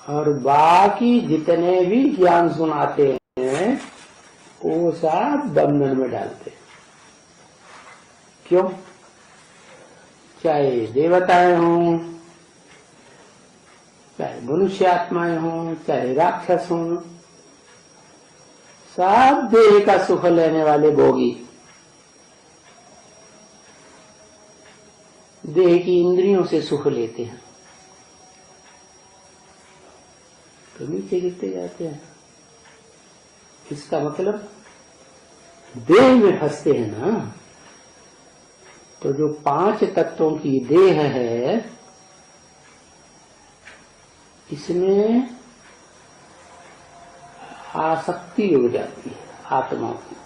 और बाकी जितने भी ज्ञान सुनाते हैं वो सब बंधन में डालते हैं। क्यों? चाहे देवताएं हों, चाहे मनुष्य आत्माएं हों, चाहे राक्षस हों, सब देह का सुख लेने वाले भोगी, देह की इंद्रियों से सुख लेते हैं तो नीचे गिरते जाते हैं। इसका मतलब देह में फंसते हैं ना। तो जो 5 तत्वों की देह है, इसमें आसक्ति हो जाती है आत्माओं की।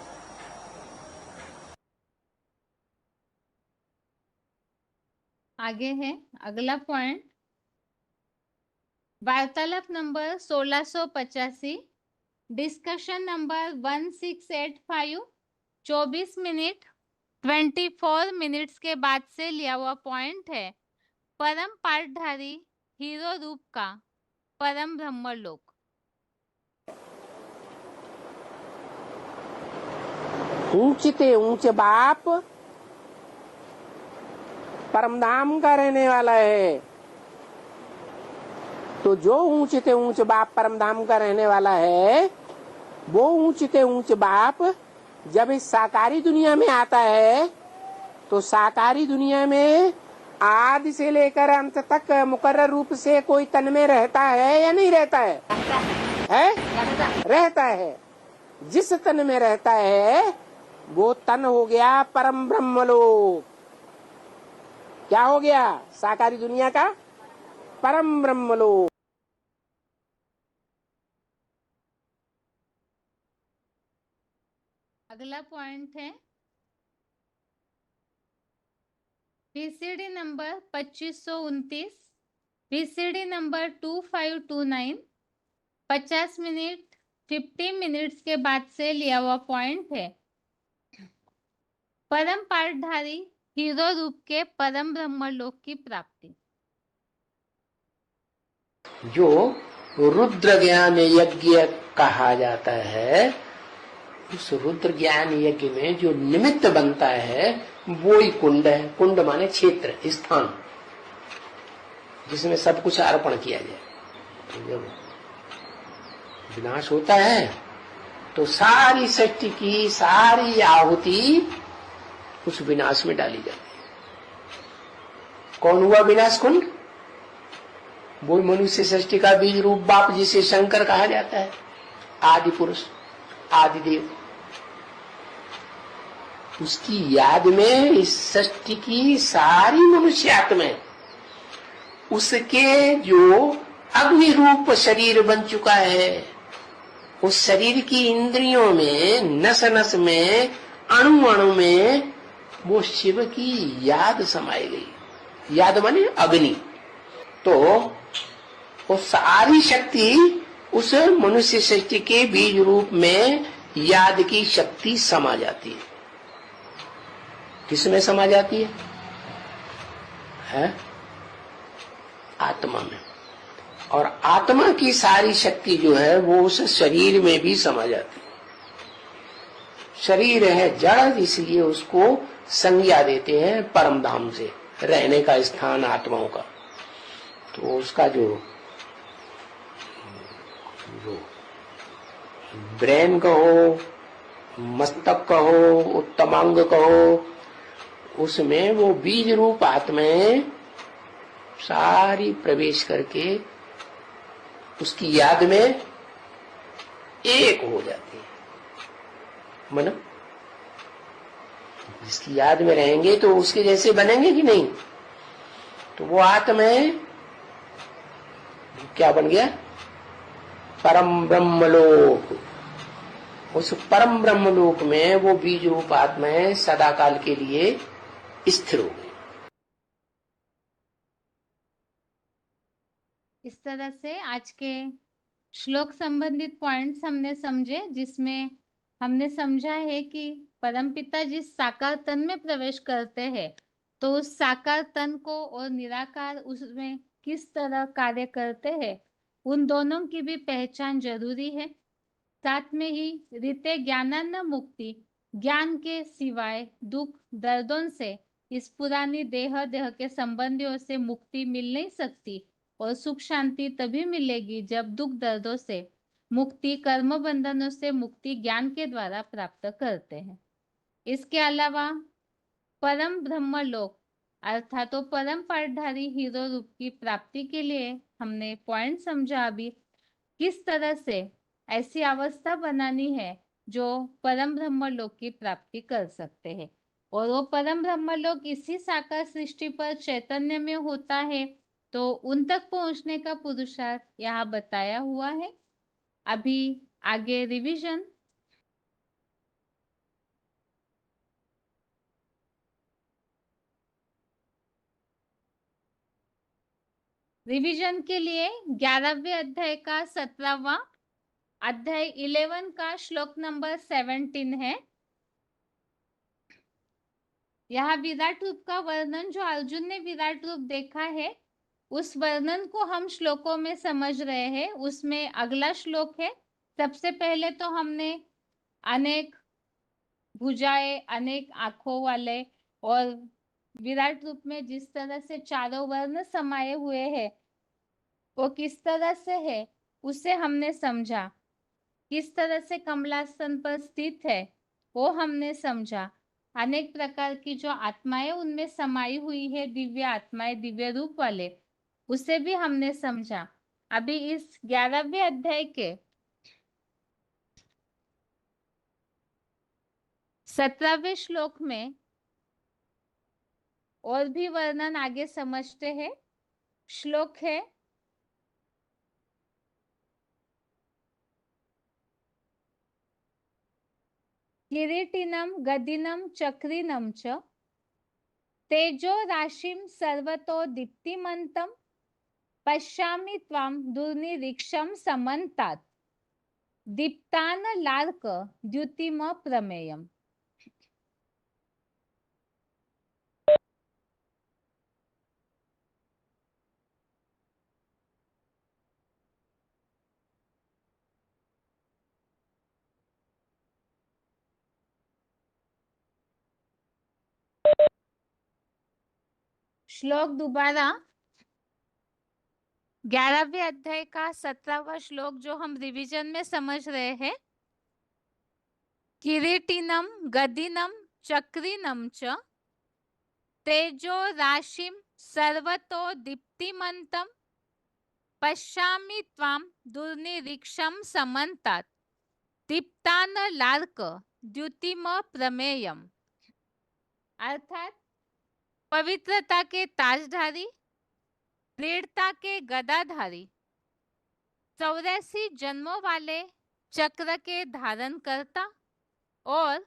आगे है अगला पॉइंट वार्तालाप number 1685, discussion number 1685, 24 minute 24 minutes के बाद से लिया हुआ पॉइंट है परम पाठधारी हीरो रूप का परम ब्रह्मलोक। ऊंचते ऊंच बाप परमधाम का रहने वाला है। तो जो ऊंचते ऊंच बाप परमधाम का रहने वाला है, वो ऊंचते ऊंच बाप जब इस साकारी दुनिया में आता है तो साकारी दुनिया में आदि से लेकर अंत तक मुकर्रर रूप से कोई तन में रहता है या नहीं रहता है? रहता है। जिस तन में रहता है वो तन हो गया परम ब्रह्मलोक। क्या हो गया? साकारी दुनिया का परम ब्रह्मलोक। अगला पॉइंट है VCD number 2529, VCD number 2529, 50 minute 50 minutes के बाद से लिया हुआ पॉइंट है। परम पाठधारी हीरो रूप के परम ब्रह्मलोक की प्राप्ति। जो रुद्र ज्ञान यज्ञ कहा जाता है, उस रुद्र ज्ञान यज्ञ में जो निमित्त बनता है वो ही कुंड है। कुंड माने क्षेत्र, स्थान, जिसमें सब कुछ अर्पण किया जाए। जब विनाश होता है तो सारी सृष्टि की सारी आहुति उस विनाश में डाली जाती है। कौन हुआ विनाश कुंड? वो मनुष्य सृष्टि का बीज रूप बाप, जिसे शंकर कहा जाता है, आदि पुरुष, आदि देव। उसकी याद में इस सृष्टि की सारी मनुष्य आत्माएं, उसके जो अग्नि रूप शरीर बन चुका है, उस शरीर की इंद्रियों में, नस नस में, अणु अणु में वो शिव की याद समाई गई। याद माने अग्नि। तो वो सारी शक्ति उस मनुष्य सृष्टि के बीज रूप में याद की शक्ति समा जाती है। किसमें समा जाती है? आत्मा में। और आत्मा की सारी शक्ति जो है वो उस शरीर में भी समा जाती है। शरीर है जड़, इसलिए उसको संज्ञा देते हैं परम धाम से, रहने का स्थान आत्माओं का। तो उसका जो ब्रेन कहो, मस्तक कहो, उत्तमांग कहो, उसमें वो बीज रूप आत्माएं सारी प्रवेश करके उसकी याद में एक हो जाती है। मतलब जिसकी याद में रहेंगे तो उसके जैसे बनेंगे कि नहीं? तो वो आत्माएं क्या बन गया? परम ब्रह्मलोक। उस परम ब्रह्मलोक में वो बीज रूप आत्माएं सदा काल के लिए स्थिर हो गई। इस तरह से आज के श्लोक संबंधित पॉइंट्स हमने समझे, जिसमें हमने समझा है कि परमपिता जिस साकार तन में प्रवेश करते हैं तो उस साकार तन को और निराकार उसमें किस तरह कार्य करते हैं, उन दोनों की भी पहचान जरूरी है। साथ में ही रीते ज्ञानान्न मुक्ति, ज्ञान के सिवाय दुख दर्दों से, इस पुरानी देह के संबंधियों से मुक्ति मिल नहीं सकती। और सुख शांति तभी मिलेगी जब दुख दर्दों से मुक्ति, कर्म बंधनों से मुक्ति ज्ञान के द्वारा प्राप्त करते हैं। इसके अलावा परम ब्रह्म लोक अर्थात तो परम पाठधारी हीरो रूप की प्राप्ति के लिए हमने पॉइंट समझा अभी, किस तरह से ऐसी अवस्था बनानी है जो परम ब्रह्म लोक की प्राप्ति कर सकते हैं। और वो परम ब्रह्म लोक इसी साकार सृष्टि पर चैतन्य में होता है, तो उन तक पहुंचने का पुरुषार्थ यहाँ बताया हुआ है। अभी आगे रिवीजन। रिवीजन के लिए 11वें अध्याय का 17वां अध्याय 11 का श्लोक नंबर 17 है। यहाँ विराट रूप का वर्णन, जो अर्जुन ने विराट रूप देखा है, उस वर्णन को हम श्लोकों में समझ रहे हैं। उसमें अगला श्लोक है। सबसे पहले तो हमने अनेक भुजाएं, अनेक आंखों वाले और विराट रूप में जिस तरह से चारों वर्ण समाये हुए हैं वो किस तरह से है उसे हमने समझा। किस तरह से कमलासन पर स्थित है वो हमने समझा। अनेक प्रकार की जो आत्माएं उनमें समाई हुई है, दिव्य आत्माएं, दिव्य रूप वाले, उसे भी हमने समझा। अभी इस 11वें अध्याय के 17वें श्लोक में और भी वर्णन आगे समझते हैं। श्लोक है, किरीटिनम गदिनम चक्रिनम च तेजो राशिम सर्वतो दीप्तिमंतम पश्यामि त्वां दुर्निरीक्षं समन्तात् दीप्तान लार्क द्युतिम प्रमेयम। श्लोक दोबारा, 11वें अध्याय का 17वां श्लोक जो हम रिवीजन में समझ रहे हैं। किरीटिनम गदिनम चक्रिनम च तेजो राशिम सर्वतो दीप्तिमंतम पश्यामि त्वां दुर्निरीक्षं समन्तात् दीप्तान लार्क द्युतिम प्रमेयम। अर्थात पवित्रता के ताजधारी, दृढ़ता के गदाधारी, 84 जन्मों वाले चक्र के धारण करता और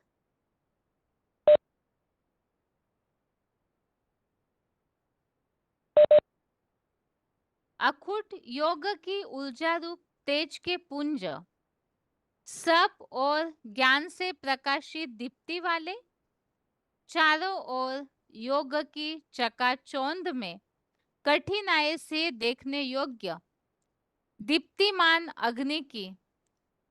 अखुट योग की ऊर्जा रूप तेज के पुंज, सप और ज्ञान से प्रकाशित दीप्ति वाले, चारों ओर योग की चकाचौंध में कठिनाई से देखने योग्य दीप्तिमान अग्नि की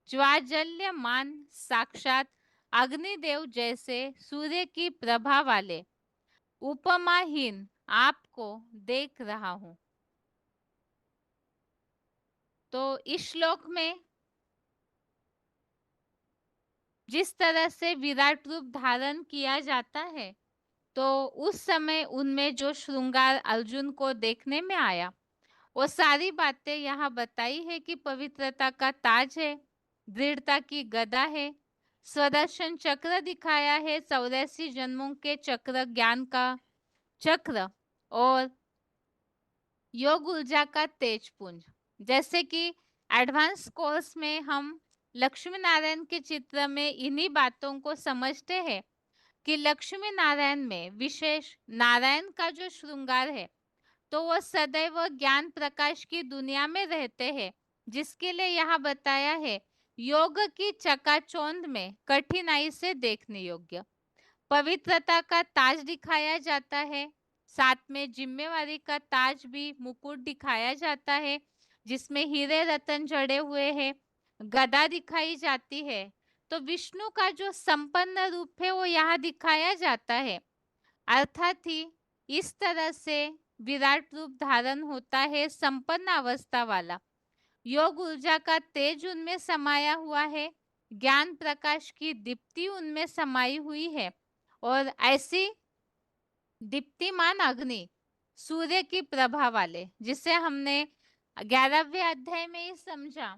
ज्वाजल्यमान साक्षात अग्निदेव जैसे सूर्य की प्रभा वाले उपमाहीन आपको देख रहा हूं। तो इस श्लोक में जिस तरह से विराट रूप धारण किया जाता है, तो उस समय उनमें जो श्रृंगार अर्जुन को देखने में आया, वो सारी बातें यहाँ बताई है कि पवित्रता का ताज है, दृढ़ता की गदा है, स्वदर्शन चक्र दिखाया है, 84 जन्मों के चक्र, ज्ञान का चक्र और योग ऊर्जा का तेज पुंज। जैसे कि एडवांस कोर्स में हम लक्ष्मी नारायण के चित्र में इन्हीं बातों को समझते हैं कि लक्ष्मी नारायण में विशेष नारायण का जो श्रृंगार है, तो वो सदैव ज्ञान प्रकाश की दुनिया में रहते हैं, जिसके लिए यहाँ बताया है योग की चकाचौंध में कठिनाई से देखने योग्य। पवित्रता का ताज दिखाया जाता है, साथ में जिम्मेवारी का ताज भी, मुकुट दिखाया जाता है जिसमें हीरे रतन जड़े हुए हैं, गदा दिखाई जाती है। तो विष्णु का जो संपन्न रूप है वो यहाँ दिखाया जाता है। अर्थात ही इस तरह से विराट रूप धारण होता है, संपन्न अवस्था वाला। योग ऊर्जा का तेज उनमें समाया हुआ है, ज्ञान प्रकाश की दीप्ति उनमें समाई हुई है और ऐसी दीप्तिमान अग्नि, सूर्य की प्रभा वाले, जिसे हमने 11वें अध्याय में ही समझा,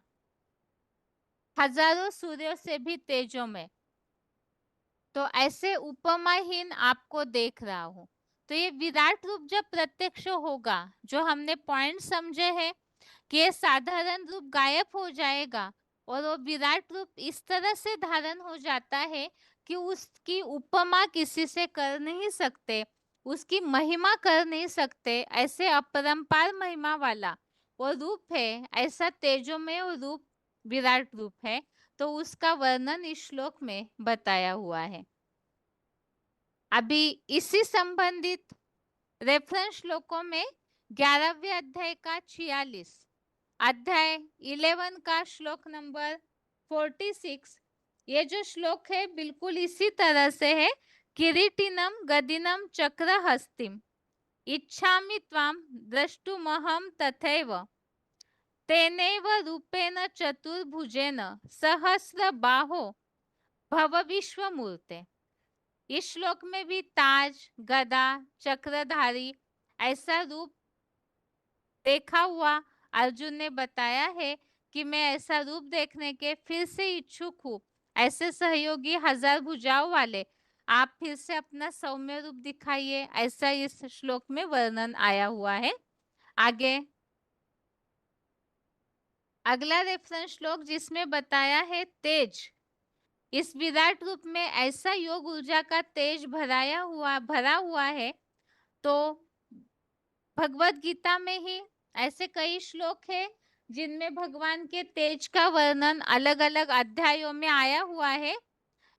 हजारों सूर्यों से भी तेजों में। तो ऐसे उपमाहीन आपको देख रहा हूं। तो ये विराट रूप जब प्रत्यक्ष होगा, जो हमने पॉइंट समझे हैं कि ये साधारण रूप गायब हो जाएगा और वो विराट रूप इस तरह से धारण हो जाता है कि उसकी उपमा किसी से कर नहीं सकते, उसकी महिमा कर नहीं सकते। ऐसे अपरंपार महिमा वाला वो रूप है, ऐसा तेजोमय रूप विराट रूप है। तो उसका वर्णन इस श्लोक में बताया हुआ है। अभी इसी संबंधित रेफरेंस श्लोकों में 11वें अध्याय का 46, अध्याय 11 का श्लोक नंबर 46, ये जो श्लोक है बिल्कुल इसी तरह से है। किरीटिनम गदिनम चक्र हस्तिम इच्छामि त्वां द्रष्टुमहं तथैव तेनैव रूपेण चतुर्भुजेन सहस्रबाहो भव विश्वमूर्ते। इस श्लोक में भी ताज, गदा, चक्रधारी ऐसा रूप देखा हुआ अर्जुन ने बताया है कि मैं ऐसा रूप देखने के फिर से इच्छुक हूँ। ऐसे सहयोगी 1000 भुजाओं वाले आप फिर से अपना सौम्य रूप दिखाइए, ऐसा इस श्लोक में वर्णन आया हुआ है। आगे अगला रेफरेंस श्लोक जिसमें बताया है तेज। इस विराट रूप में ऐसा योग ऊर्जा का तेज भरा हुआ है। तो भगवत गीता में ही ऐसे कई श्लोक है जिनमें भगवान के तेज का वर्णन अलग अलग अध्यायों में आया हुआ है।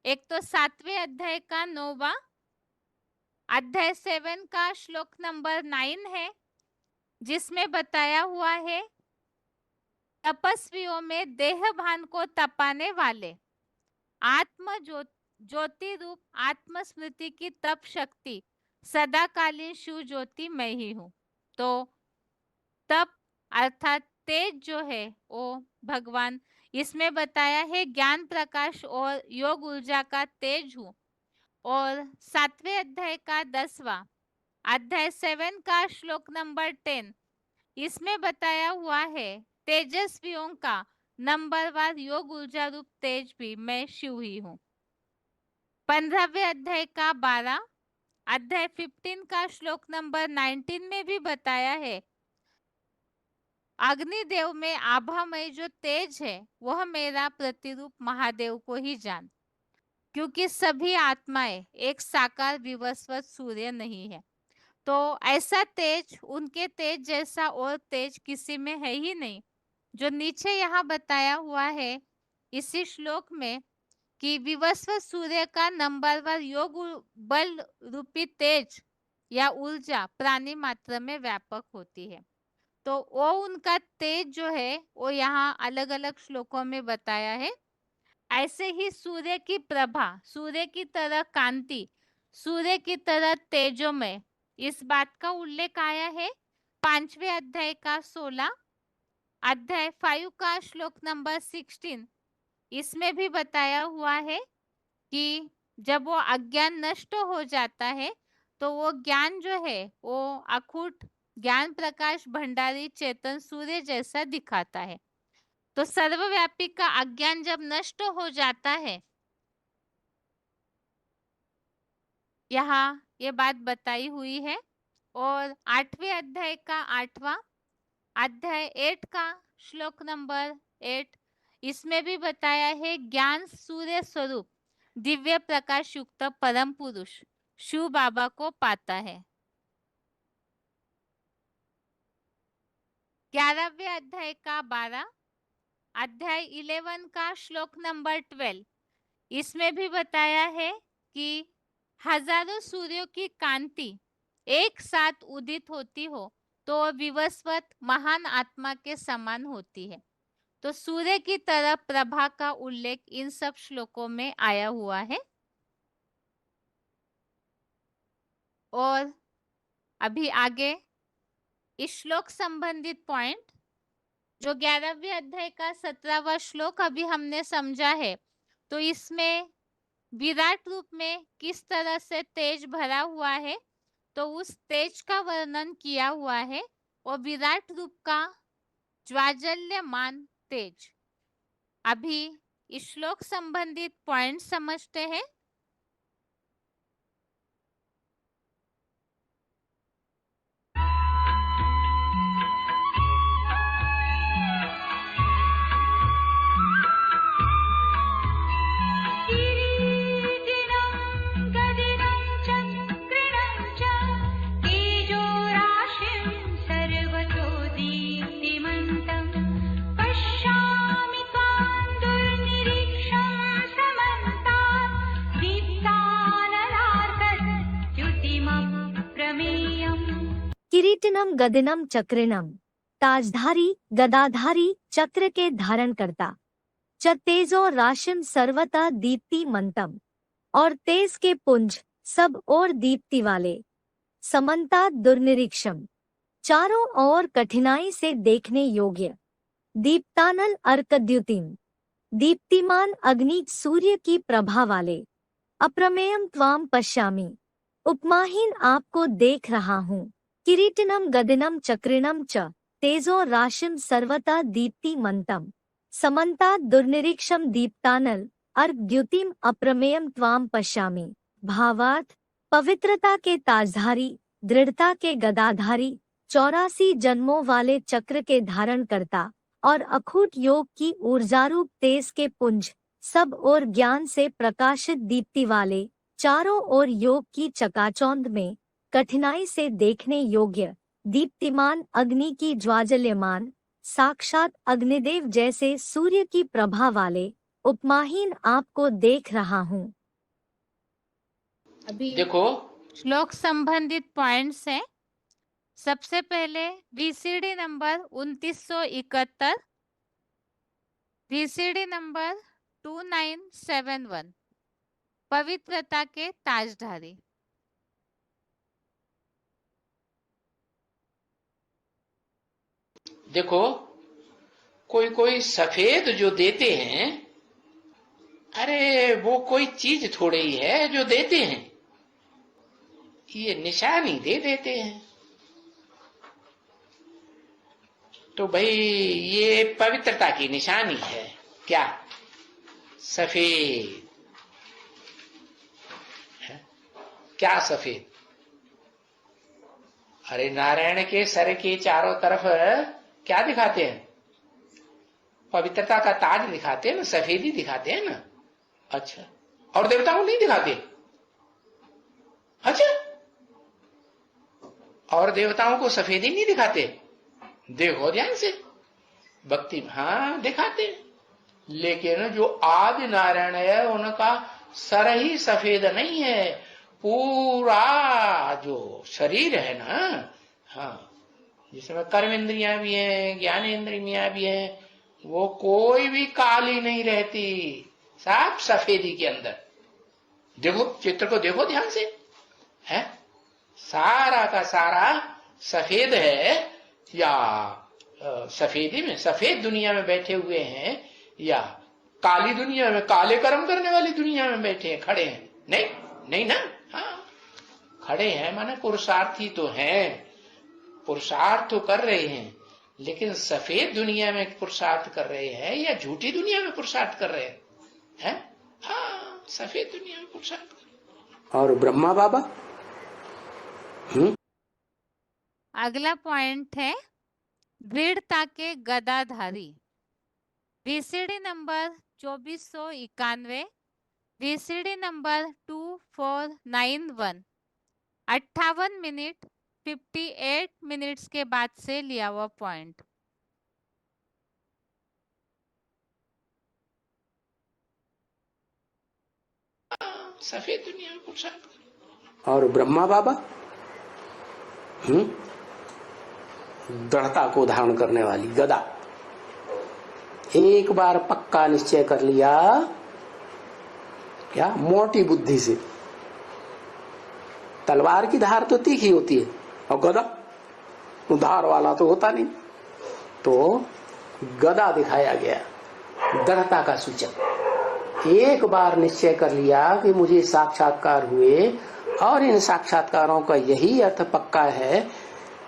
एक तो 7वें अध्याय का 9वां अध्याय 7 का श्लोक नंबर 9 है, जिसमें बताया हुआ है तपस्वियों में देह भान को तपाने वाले आत्म ज्योति रूप आत्मस्मृति की तप शक्ति सदाकालीन शिव ज्योति मैं ही हूँ। तो तप अर्थात तेज जो है वो भगवान इसमें बताया है ज्ञान प्रकाश और योग ऊर्जा का तेज हूँ। और 7वें अध्याय का 10वां अध्याय 7 का श्लोक नंबर 10 इसमें बताया हुआ है तेजस्वियों का नंबरवार योग ऊर्जा रूप तेज भी मैं शिव ही हूँ। 15वें अध्याय का 12 अध्याय 15 का श्लोक नंबर 19 में भी बताया है अग्निदेव में आभामय जो तेज है वह मेरा प्रतिरूप महादेव को ही जान, क्योंकि सभी आत्माएं एक साकार विवस्वत सूर्य नहीं है। तो ऐसा तेज उनके तेज जैसा और तेज किसी में है ही नहीं। जो नीचे यहाँ बताया हुआ है इसी श्लोक में कि विवस्वत सूर्य का नंबरवार योग बल रूपी तेज या ऊर्जा प्राणी मात्र में व्यापक होती है। तो वो उनका तेज जो है वो यहाँ अलग अलग श्लोकों में बताया है। ऐसे ही सूर्य की प्रभा, सूर्य की तरह कांति, सूर्य की तरह तेजोमय, इस बात का उल्लेख आया है 5वें अध्याय का 16 अध्याय 5 का श्लोक नंबर 16। इसमें भी बताया हुआ है कि जब वो अज्ञान नष्ट हो जाता है तो वो ज्ञान जो है वो अखूट ज्ञान प्रकाश भंडारी चेतन सूर्य जैसा दिखाता है। तो सर्वव्यापी का अज्ञान जब नष्ट हो जाता है, यहाँ ये बात बताई हुई है। और 8वें अध्याय का 8वां अध्याय 8 का श्लोक नंबर 8 इसमें भी बताया है ज्ञान सूर्य स्वरूप दिव्य प्रकाश युक्त परम पुरुष शिव बाबा को पाता है। 11वें अध्याय का 12 अध्याय 11 का श्लोक नंबर 12 इसमें भी बताया है कि हजारों सूर्यों की कांति एक साथ उदित होती हो तो विवस्वत महान आत्मा के समान होती है। तो सूर्य की तरह प्रभा का उल्लेख इन सब श्लोकों में आया हुआ है। और अभी आगे इस श्लोक संबंधित पॉइंट जो 11वें अध्याय का 17वां श्लोक अभी हमने समझा है, तो इसमें विराट रूप में किस तरह से तेज भरा हुआ है तो उस तेज का वर्णन किया हुआ है और विराट रूप का ज्वाजल्यमान तेज। अभी इस श्लोक संबंधित पॉइंट समझते हैं। किरीटिनं गदिनं चक्रिणं च तेजोराशिं सर्वतो दीप्तिमन्तं पश्यामि त्वां दुर्निरीक्षं समन्तात् दीप्तानलार्कद्युतिमप्रमेयम्। किरीटिनम गदिनम चक्रिणम, ताजधारी गदाधारी चक्र के धारण करता, च तेजो राशिम सर्वतः दीप्ति मंतम, और तेज के पुंज सब और दीप्ति वाले, समन्ता दुर्निरीक्षम चारों ओर कठिनाई से देखने योग्य, दीप्तानल अर्कद्युतिम दीप्तिमान अग्नि सूर्य की प्रभा वाले, अप्रमेयम त्वाम पश्यामि, उपमाहीन आपको देख रहा हूँ। किरीटिनम गदिनम चक्रिणम च तेजो राशिम सर्वता दीप्तिमन्तम, समन्ता दुर्निरीक्षम दीप्तानल अर्घ्युतिम अप्रमेयम त्वाम पश्यामि। भावार्थ, पवित्रता के ताजधारी, दृढ़ता के गदाधारी, 84 जन्मों वाले चक्र के धारण करता और अखूट योग की ऊर्जारूप तेज के पुंज, सब और ज्ञान से प्रकाशित दीप्ति वाले, चारों ओर योग की चकाचौंध में कठिनाई से देखने योग्य, दीप्तिमान अग्नि की ज्वाजल्यमान, साक्षात अग्निदेव जैसे सूर्य की प्रभा वाले, उपमाहीन आपको देख रहा हूँ। अभी देखो श्लोक संबंधित पॉइंट्स हैं। सबसे पहले VCD नंबर 2971, VCD नंबर 2971, पवित्रता के ताजधारी। देखो, कोई कोई सफेद जो देते हैं, अरे वो कोई चीज थोड़ी ही है जो देते हैं, ये निशानी दे देते हैं। तो भाई ये पवित्रता की निशानी है। क्या? सफेद है? क्या सफेद? अरे नारायण के सर के चारों तरफ क्या दिखाते हैं? पवित्रता का ताज दिखाते हैं ना, सफेदी दिखाते हैं ना। अच्छा, और देवताओं को नहीं दिखाते? अच्छा, और देवताओं को सफेदी नहीं दिखाते? देखो ध्यान से, भक्ति हाँ दिखाते, लेकिन जो आदि नारायण है उनका सर ही सफेद नहीं है, पूरा जो शरीर है ना, हाँ, जिसमें कर्म इंद्रियां भी हैं, ज्ञान इंद्रियां भी हैं, वो कोई भी काली नहीं रहती, साफ सफेदी के अंदर। देखो चित्र को, देखो ध्यान से, है सारा का सारा सफेद है, या सफेदी में सफेद दुनिया में बैठे हुए हैं, या काली दुनिया में काले कर्म करने वाली दुनिया में बैठे हैं, खड़े हैं? नहीं, नहीं ना, हाँ खड़े हैं माने पुरुषार्थी तो हैं, पुरुषार्थ तो कर रहे हैं, लेकिन सफेद दुनिया में पुरुषार्थ कर रहे हैं या झूठी दुनिया में पुरुषार्थ कर रहे हैं? हाँ, सफेद दुनिया में पुरुषार्थ कर रहे हैं। और ब्रह्मा बाबा अगला पॉइंट है दृढ़ता के गदाधारी। VCD number 2491, VCD number 2491, 58 minute 58 minutes के बाद से लिया हुआ पॉइंट। सफेद दुनिया में पुरुषार्थ कर। और ब्रह्मा बाबा दृढ़ता को धारण करने वाली गदा। एक बार पक्का निश्चय कर लिया, क्या मोटी बुद्धि से, तलवार की धार तो तीखी होती है और गदा धार वाला तो होता नहीं, तो गदा दिखाया गया, दृढ़ता का सूचक। एक बार निश्चय कर लिया कि मुझे साक्षात्कार हुए और इन साक्षात्कारों का यही अर्थ पक्का है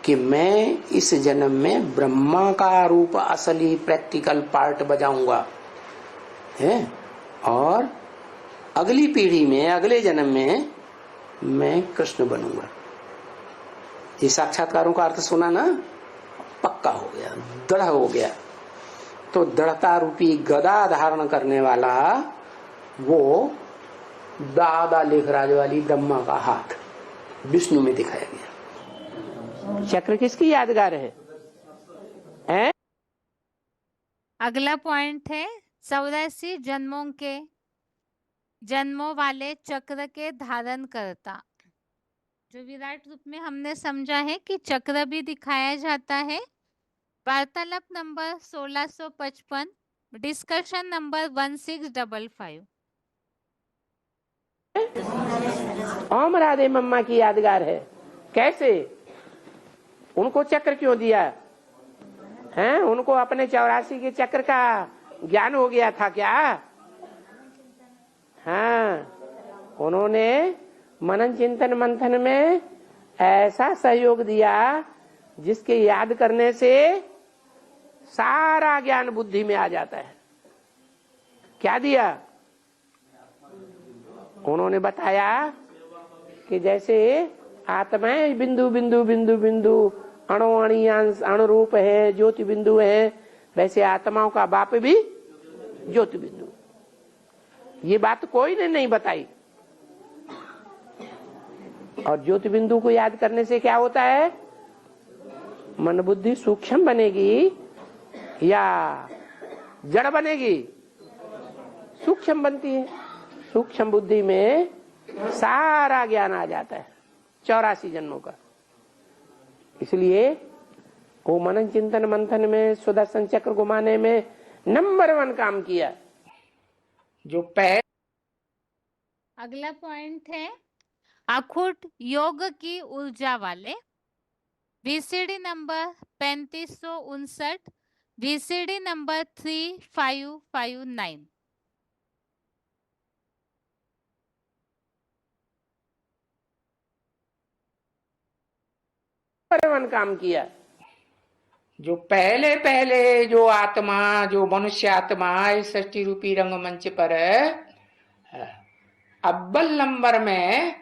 कि मैं इस जन्म में ब्रह्मा का रूप असली प्रैक्टिकल पार्ट बजाऊंगा, है, और अगली पीढ़ी में, अगले जन्म में मैं कृष्ण बनूंगा। ये साक्षात्कारों का अर्थ सुना ना, पक्का हो गया, दृढ़ हो गया। तो दृढ़ता रूपी गदा धारण करने वाला वो दादा लेखराज वाली ब्रह्मा का हाथ विष्णु में दिखाया गया। चक्र किसकी यादगार है? अगला पॉइंट है 84 जन्मों वाले चक्र के धारण करता। जो विराट रूप में हमने समझा है कि चक्र भी दिखाया जाता है। वार्तालाप नंबर 1655, डिस्कशन नंबर 1655। ओम राधे मम्मा की यादगार है। कैसे? उनको चक्र क्यों दिया है? उनको अपने 84 के चक्र का ज्ञान हो गया था क्या? हाँ, उन्होंने मनन चिंतन मंथन में ऐसा सहयोग दिया जिसके याद करने से सारा ज्ञान बुद्धि में आ जाता है। क्या दिया? उन्होंने बताया कि जैसे आत्माएं बिंदु बिंदु बिंदु बिंदु अणु अणियांश अणुरूप है, ज्योति बिंदु है, वैसे आत्माओं का बाप भी ज्योति बिंदु। ये बात कोई ने नहीं बताई। और ज्योति बिंदु को याद करने से क्या होता है? मन बुद्धि सूक्ष्म बनेगी या जड़ बनेगी? सूक्ष्म बनती है। सूक्ष्म बुद्धि में सारा ज्ञान आ जाता है 84 जन्मों का। इसलिए वो मनन चिंतन मंथन में सुदर्शन चक्र घुमाने में नंबर 1 काम किया। जो पहले अगला पॉइंट है अखुट योग की ऊर्जा वाले। VCD number 3559, VCD number 3559। काम किया। जो पहले पहले जो आत्मा, जो मनुष्य आत्मा इस सृष्टि रूपी रंगमंच पर अव्वल नंबर में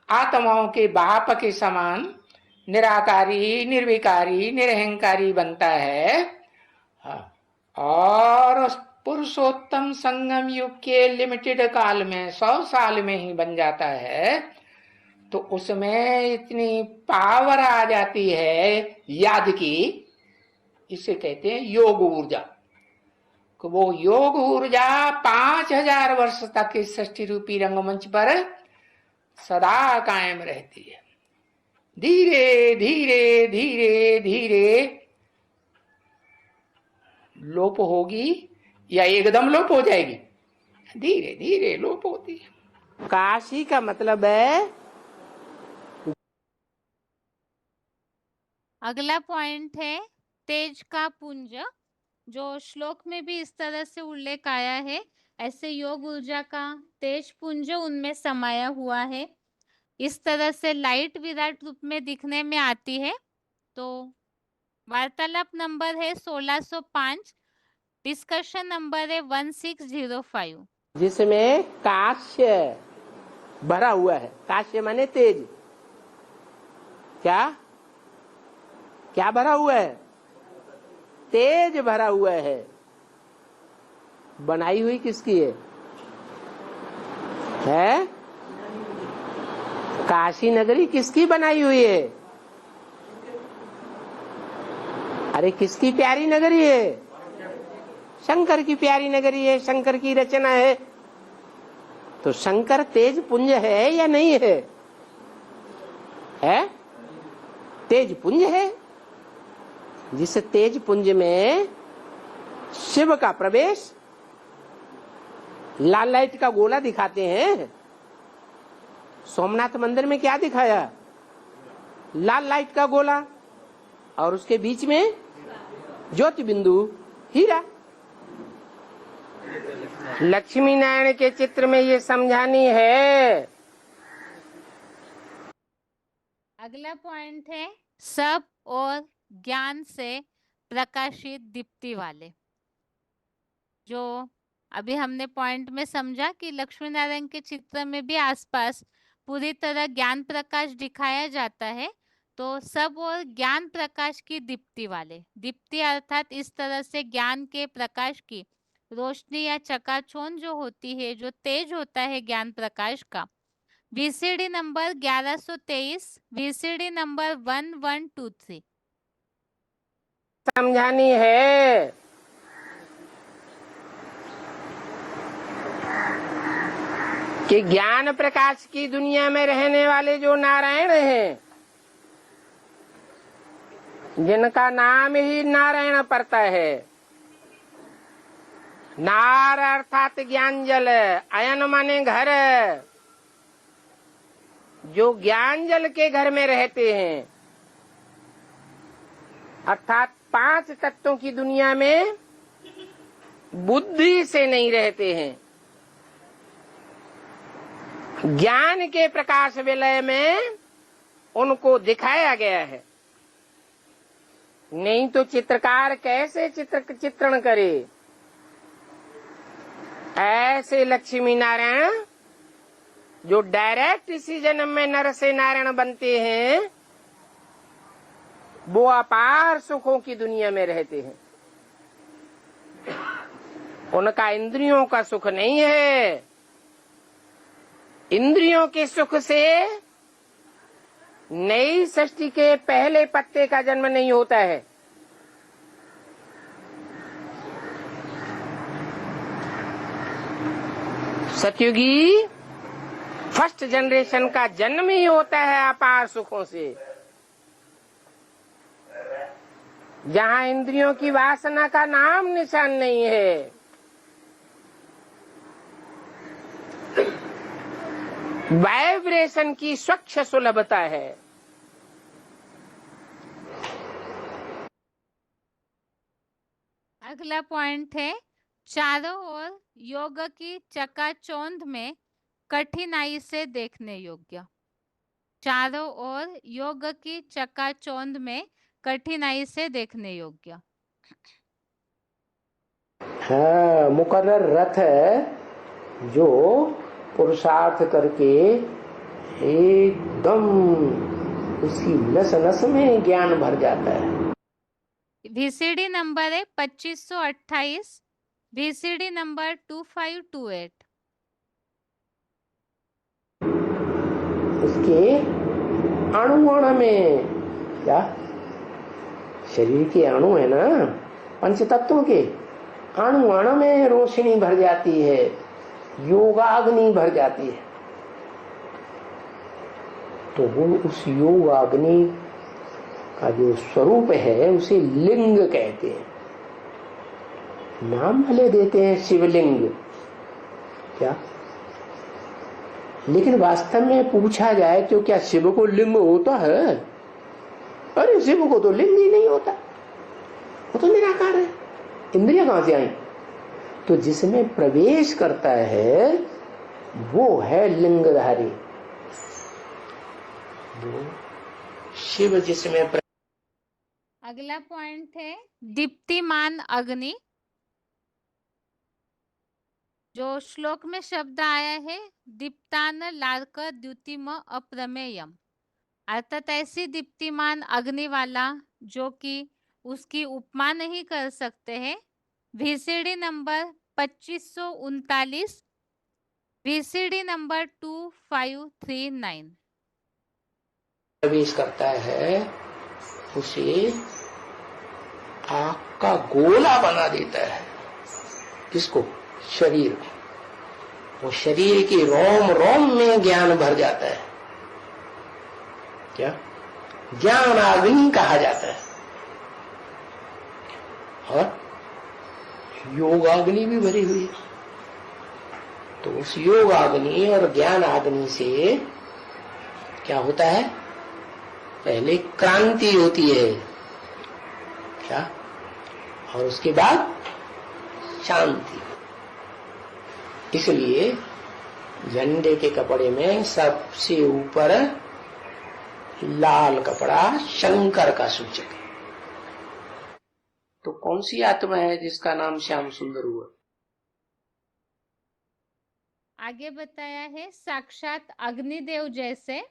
आत्माओं के बाप के समान निराकारी, निर्विकारी, निरहंकारी बनता है और पुरुषोत्तम संगम युग के लिमिटेड काल में 100 साल में ही बन जाता है, तो उसमें इतनी पावर आ जाती है याद की, इसे कहते हैं योग ऊर्जा। वो योग ऊर्जा 5000 वर्ष तक इस सृष्टि रूपी रंगमंच पर सदा कायम रहती है। धीरे धीरे धीरे धीरे लोप होगी या एकदम लोप हो जाएगी? धीरे धीरे लोप होती है। काशी का मतलब है। अगला पॉइंट है तेज का पुंज, जो श्लोक में भी इस तरह से उल्लेख आया है। ऐसे योग ऊर्जा का तेज पुंज उनमें समाया हुआ है। इस तरह से लाइट विराट रूप में दिखने में आती है। तो वार्तालाप नंबर है 1605, डिस्कशन नंबर है 1605। जिसमें काश्य भरा हुआ है। काश्य माने तेज। क्या क्या भरा हुआ है? तेज भरा हुआ है। बनाई हुई किसकी है? काशी नगरी किसकी बनाई हुई है? अरे किसकी प्यारी नगरी है? शंकर की प्यारी नगरी है, शंकर की रचना है। तो शंकर तेज पुंज है या नहीं है? है? तेज पुंज है। जिस तेज पुंज में शिव का प्रवेश, लाल लाइट का गोला दिखाते हैं। सोमनाथ मंदिर में क्या दिखाया? लाल लाइट का गोला और उसके बीच में ज्योति बिंदु हीरा। लक्ष्मी नारायण के चित्र में ये समझानी है। अगला पॉइंट है सब और ज्ञान से प्रकाशित दीप्ति वाले। जो अभी हमने पॉइंट में समझा कि लक्ष्मी नारायण के चित्र में भी आसपास पूरी तरह ज्ञान प्रकाश दिखाया जाता है। तो सब और ज्ञान प्रकाश की दीप्ति वाले। दीप्ति अर्थात इस तरह से ज्ञान के प्रकाश की रोशनी या चकाचौंध जो होती है, जो तेज होता है ज्ञान प्रकाश का। VCD number 1123, VCD number 1123। समझानी है। कि ज्ञान प्रकाश की दुनिया में रहने वाले जो नारायण हैं, जिनका नाम ही नारायण पड़ता है। नार अर्थात ज्ञान जल, अयन माने घर। जो ज्ञान जल के घर में रहते हैं, अर्थात 5 तत्वों की दुनिया में बुद्धि से नहीं रहते हैं। ज्ञान के प्रकाश विलय में उनको दिखाया गया है। नहीं तो चित्रकार कैसे चित्रण करे। ऐसे लक्ष्मी नारायण जो डायरेक्ट इसी जन्म में नर से नारायण बनते हैं, वो अपार सुखों की दुनिया में रहते हैं। उनका इंद्रियों का सुख नहीं है। इंद्रियों के सुख से नई सृष्टि के पहले पत्ते का जन्म नहीं होता है। सतयुगी फर्स्ट जनरेशन का जन्म ही होता है अपार सुखों से, जहां इंद्रियों की वासना का नाम निशान नहीं है। वाइब्रेशन की स्वच्छ सुलभता है। अगला पॉइंट है, चारों ओर योग की चकाचौंध में कठिनाई से देखने योग्य। चारों ओर योग की चकाचौंध में कठिनाई से देखने योग्य। हाँ, मुकर्रर रथ है जो पुरुषार्थ करके एकदम उसकी नस नस में ज्ञान भर जाता है। VCD नंबर है 2528, VCD नंबर 2528। उसके अणु में, क्या शरीर के अणु है ना, पंच तत्वों के अणु में रोशनी भर जाती है, योगाग्नि भर जाती है। तो वो उस योगाग्नि का जो स्वरूप है उसे लिंग कहते हैं। नाम भले देते हैं शिवलिंग, क्या, लेकिन वास्तव में पूछा जाए तो क्या शिव को लिंग होता है? अरे शिव को तो लिंग ही नहीं होता, वो तो निराकार है। इंद्रियां कहां से आई? तो जिसमें प्रवेश करता है वो है लिंगधारी। वो शिव जिसमें अगला पॉइंट है दीप्तिमान अग्नि। जो श्लोक में शब्द आया है दीप्तान लार्क द्युतिम अप्रमेयम, अर्थात ऐसी दीप्तिमान अग्नि वाला जो कि उसकी उपमा नहीं कर सकते हैं। VCD number 2539, VCD number 2539। प्रवेश करता है उसे आग का गोला बना देता है। किसको? शरीर को। वो शरीर की रोम रोम में ज्ञान भर जाता है। क्या? ज्ञान अग्नि कहा जाता है। और योगाग्नि भी भरी हुई है। तो उस योगाग्नि और ज्ञान अग्नि से क्या होता है? पहले क्रांति होती है, क्या, और उसके बाद शांति। इसलिए झंडे के कपड़े में सबसे ऊपर लाल कपड़ा शंकर का सूचक है। तो कौन सी आत्मा है जिसका नाम श्याम सुंदर हुआ? आगे बताया है साक्षात अग्निदेव जैसे।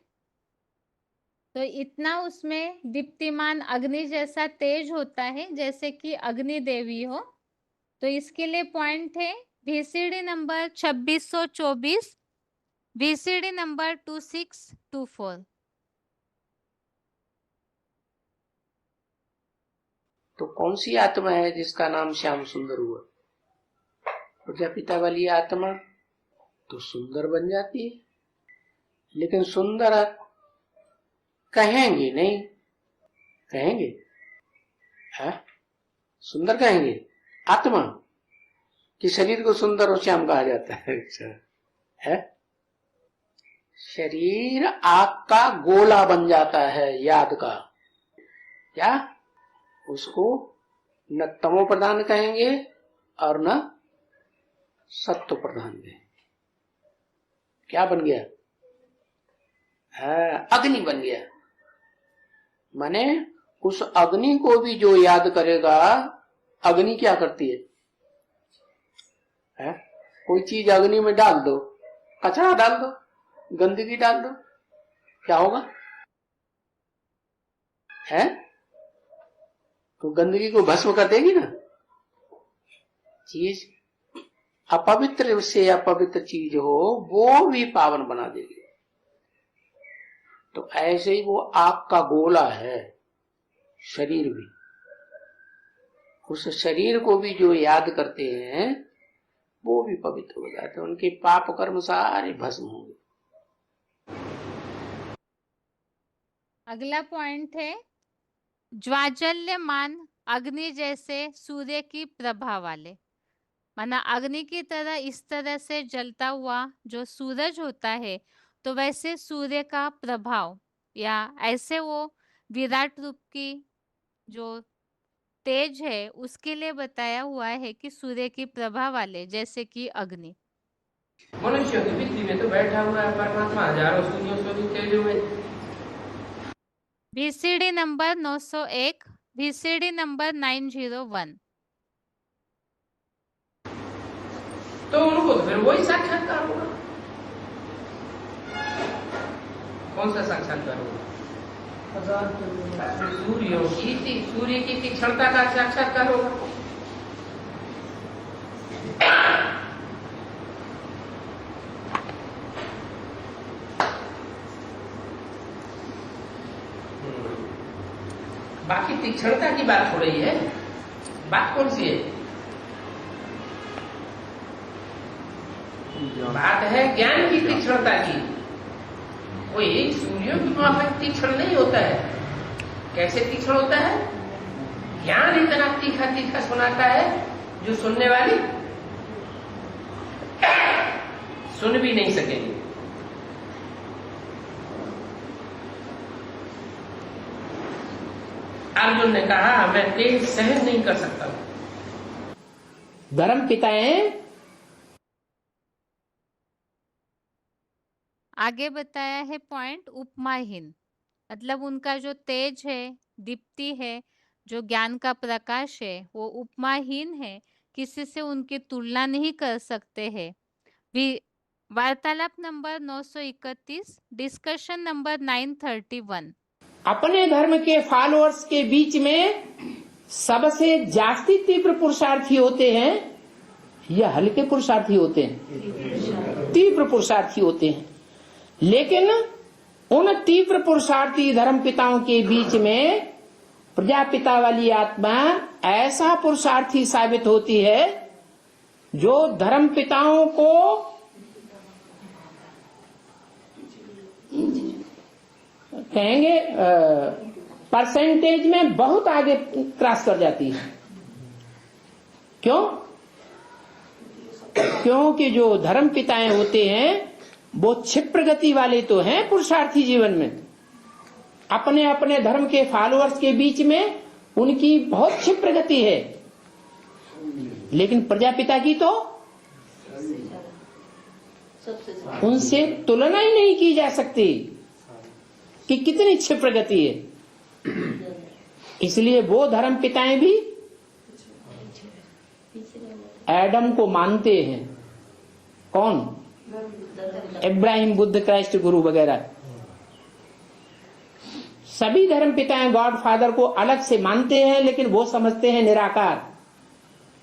तो इतना उसमें दीप्तिमान अग्नि जैसा तेज होता है जैसे कि अग्नि देवी हो। तो इसके लिए पॉइंट है VCD नंबर 2624, VCD नंबर 2624। तो कौन सी आत्मा है जिसका नाम श्याम सुंदर हुआ? प्रजापिता वाली आत्मा तो सुंदर बन जाती है, लेकिन सुंदर कहेंगे नहीं। कहेंगे? है? सुंदर कहेंगे आत्मा कि शरीर को सुंदर और श्याम कहा जाता है? है? शरीर आग का गोला बन जाता है, याद का। क्या? उसको न तमो प्रधान कहेंगे और न सत्व प्रधान कहेंगे। क्या बन गया? है, अग्नि बन गया। माने उस अग्नि को भी जो याद करेगा, अग्नि क्या करती है? कोई चीज अग्नि में डाल दो, कचरा डाल दो, गंदगी डाल दो, क्या होगा? है तो गंदगी को भस्म कर देगी ना। चीज अपवित्र से अपवित्र चीज हो, वो भी पावन बना देगी। तो ऐसे ही वो आग का गोला है शरीर भी। उस शरीर को भी जो याद करते हैं वो भी पवित्र हो जाते हैं, उनके पाप कर्म सारे भस्म होंगे। अगला पॉइंट है ज्वाजल्यमान अग्नि जैसे सूर्य की प्रभा वाले। माना अग्नि की तरह इस तरह से जलता हुआ जो सूरज होता है, तो वैसे सूर्य का प्रभाव या ऐसे वो विराट रूप की जो तेज है उसके लिए बताया हुआ है कि सूर्य की प्रभा वाले जैसे कि अग्नि। मनुष्य की पृथ्वी में तो बैठा हुआ है परमात्मा हजारों सूर्यों से भी तेजों में। VCD number 901, VCD number 901। तो उनको तो फिर वही साक्षात्कार होगा। कौन सा साक्षात्कार होगा? सूर्य की तीक्ष्णता का साक्षात्कार होगा। बाकी तीक्ष्णता की बात हो रही है, बात कौन सी है? बात है ज्ञान की तीक्ष्णता की। वो एक सूर्यों की माफक तीक्ष्ण नहीं होता है। कैसे तीक्ष्ण होता है? ज्ञान इतना तीखा तीखा सुनाता है जो सुनने वाली सुन भी नहीं सकेंगे। अर्जुन ने कहा मैं तेज सहन नहीं कर सकता। धर्म पिताएं आगे बताया है पॉइंट उपमाहीन, मतलब उनका जो तेज है, दीप्ति है, जो ज्ञान का प्रकाश है, वो उपमाहीन है, किसी से उनकी तुलना नहीं कर सकते हैं। वार्तालाप नंबर 931, डिस्कशन नंबर 931। अपने धर्म के फॉलोअर्स के बीच में सबसे जास्ती तीव्र पुरुषार्थी होते हैं या हल्के पुरुषार्थी होते हैं? तीव्र पुरुषार्थी होते हैं। लेकिन उन तीव्र पुरुषार्थी धर्म पिताओं के बीच में प्रजापिता वाली आत्मा ऐसा पुरुषार्थी साबित होती है जो धर्म पिताओं को कहेंगे परसेंटेज में बहुत आगे क्रॉस कर जाती है। क्यों? क्योंकि जो धर्म पिताएं होते हैं वो क्षिप्र गति वाले तो हैं पुरुषार्थी जीवन में। अपने अपने धर्म के फॉलोअर्स के बीच में उनकी बहुत क्षिप्र गति है, लेकिन प्रजापिता की तो उनसे तुलना ही नहीं की जा सकती कि कितनी क्षिप्र गति है। इसलिए वो धर्म पिताएं भी एडम को मानते हैं। कौन? इब्राहिम, बुद्ध, क्राइस्ट, गुरु वगैरह सभी धर्म पिताएं गॉड फादर को अलग से मानते हैं, लेकिन वो समझते हैं निराकार।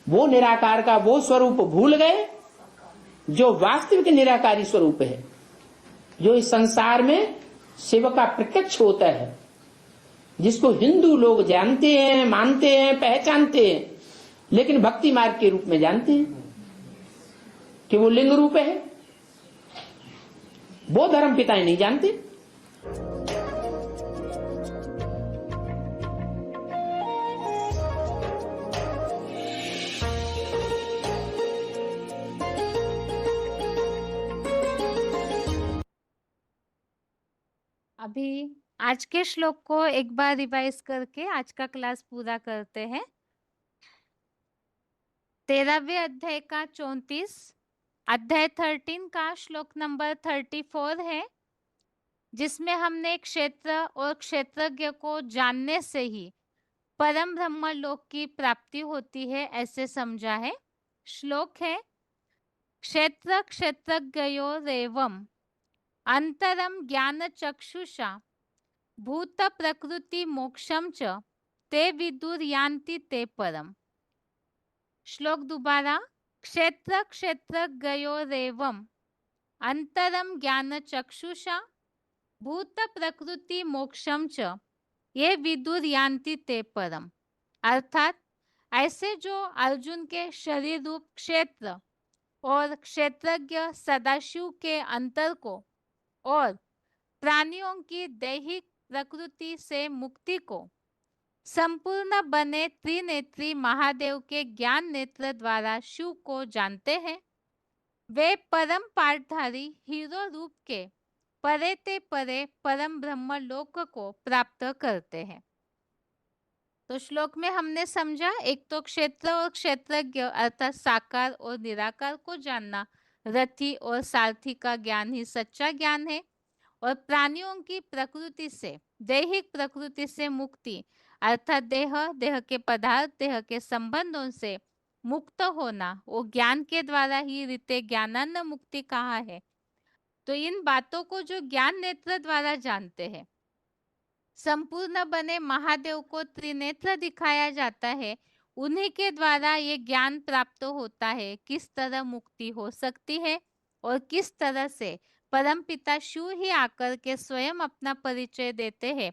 वो निराकार का वो स्वरूप भूल गए जो वास्तविक निराकारी स्वरूप है, जो इस संसार में शिव का प्रत्यक्ष होता है, जिसको हिंदू लोग जानते हैं, मानते हैं, पहचानते हैं, लेकिन भक्ति मार्ग के रूप में जानते हैं कि वो लिंग रूप है। वो धर्म पिताएं नहीं जानते। अभी आज के श्लोक को एक बार रिवाइज करके आज का क्लास पूरा करते हैं। 13वें अध्याय का 34, अध्याय 13 का श्लोक नंबर 34 है। जिसमें हमने क्षेत्र और क्षेत्रज्ञ को जानने से ही परम ब्रह्म लोक की प्राप्ति होती है, ऐसे समझा है। श्लोक है, क्षेत्र क्षेत्रज्ञयोरेवम् अंतरम ज्ञान चक्षुषा भूत प्रकृति मोक्षम च ते विदुर्यान्ति ते परम। श्लोक दोबारा, क्षेत्र क्षेत्रज्ञयोरेवम् अंतरम ज्ञान चक्षुषा भूत प्रकृति मोक्षम च ये विदुर्यान्ति ते परम। अर्थात ऐसे जो अर्जुन के शरीर रूप क्षेत्र और क्षेत्रज्ञ सदाशिव के अंतर को और प्राणियों की दैहिक प्रकृति से मुक्ति को संपूर्ण बने त्रिनेत्री महादेव के ज्ञान नेत्र द्वारा शिव को जानते हैं, वे परम पाठधारी हीरो रूप के परे ते परे परम ब्रह्म लोक को प्राप्त करते हैं। तो श्लोक में हमने समझा, एक तो क्षेत्र और क्षेत्रज्ञ अर्थात साकार और निराकार को जानना, रथी और सारथी का ज्ञान ही सच्चा ज्ञान है, और प्राणियों की प्रकृति से दैहिक प्रकृति से मुक्ति अर्थात देह के पदार्थ देह के संबंधों से मुक्त होना, वो ज्ञान के द्वारा ही रीते ज्ञानान्न मुक्ति कहा है। तो इन बातों को जो ज्ञान नेत्र द्वारा जानते हैं, संपूर्ण बने महादेव को त्रिनेत्र दिखाया जाता है, उन्हीं के द्वारा ये ज्ञान प्राप्त होता है किस तरह मुक्ति हो सकती है और किस तरह से परमपिता शिव ही आकर के स्वयं अपना परिचय देते हैं।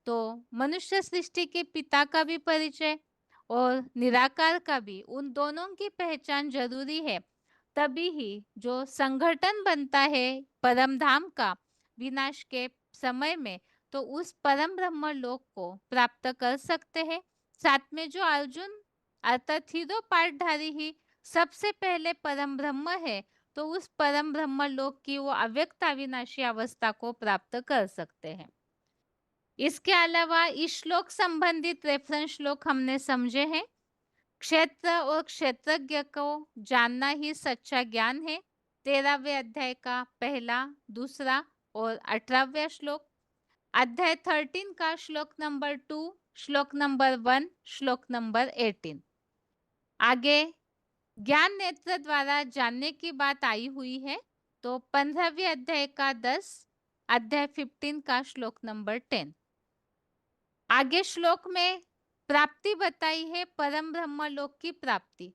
तो मनुष्य सृष्टि के पिता का भी परिचय और निराकार का भी, उन दोनों की पहचान जरूरी है, तभी ही जो संगठन बनता है परम धाम का विनाश के समय में, तो उस परम ब्रह्म लोक को प्राप्त कर सकते हैं। साथ में जो अर्जुन अर्थात हीरो पाठधारी ही सबसे पहले परम ब्रह्म है, तो उस परम ब्रह्म लोक की वो अव्यक्त अविनाशी अवस्था को प्राप्त कर सकते हैं। इसके अलावा इस श्लोक संबंधित रेफरेंस श्लोक हमने समझे हैं। क्षेत्र और क्षेत्रज्ञ को जानना ही सच्चा ज्ञान है, 13वें अध्याय का पहला, दूसरा और 18वां श्लोक। अध्याय 13 का श्लोक नंबर 2, श्लोक नंबर 1, श्लोक नंबर 18। आगे ज्ञान नेत्र द्वारा जानने की बात आई हुई है, तो 15वें अध्याय का 10, अध्याय 15 का श्लोक नंबर 10। आगे श्लोक में प्राप्ति बताई है, परम ब्रह्म लोक की प्राप्ति।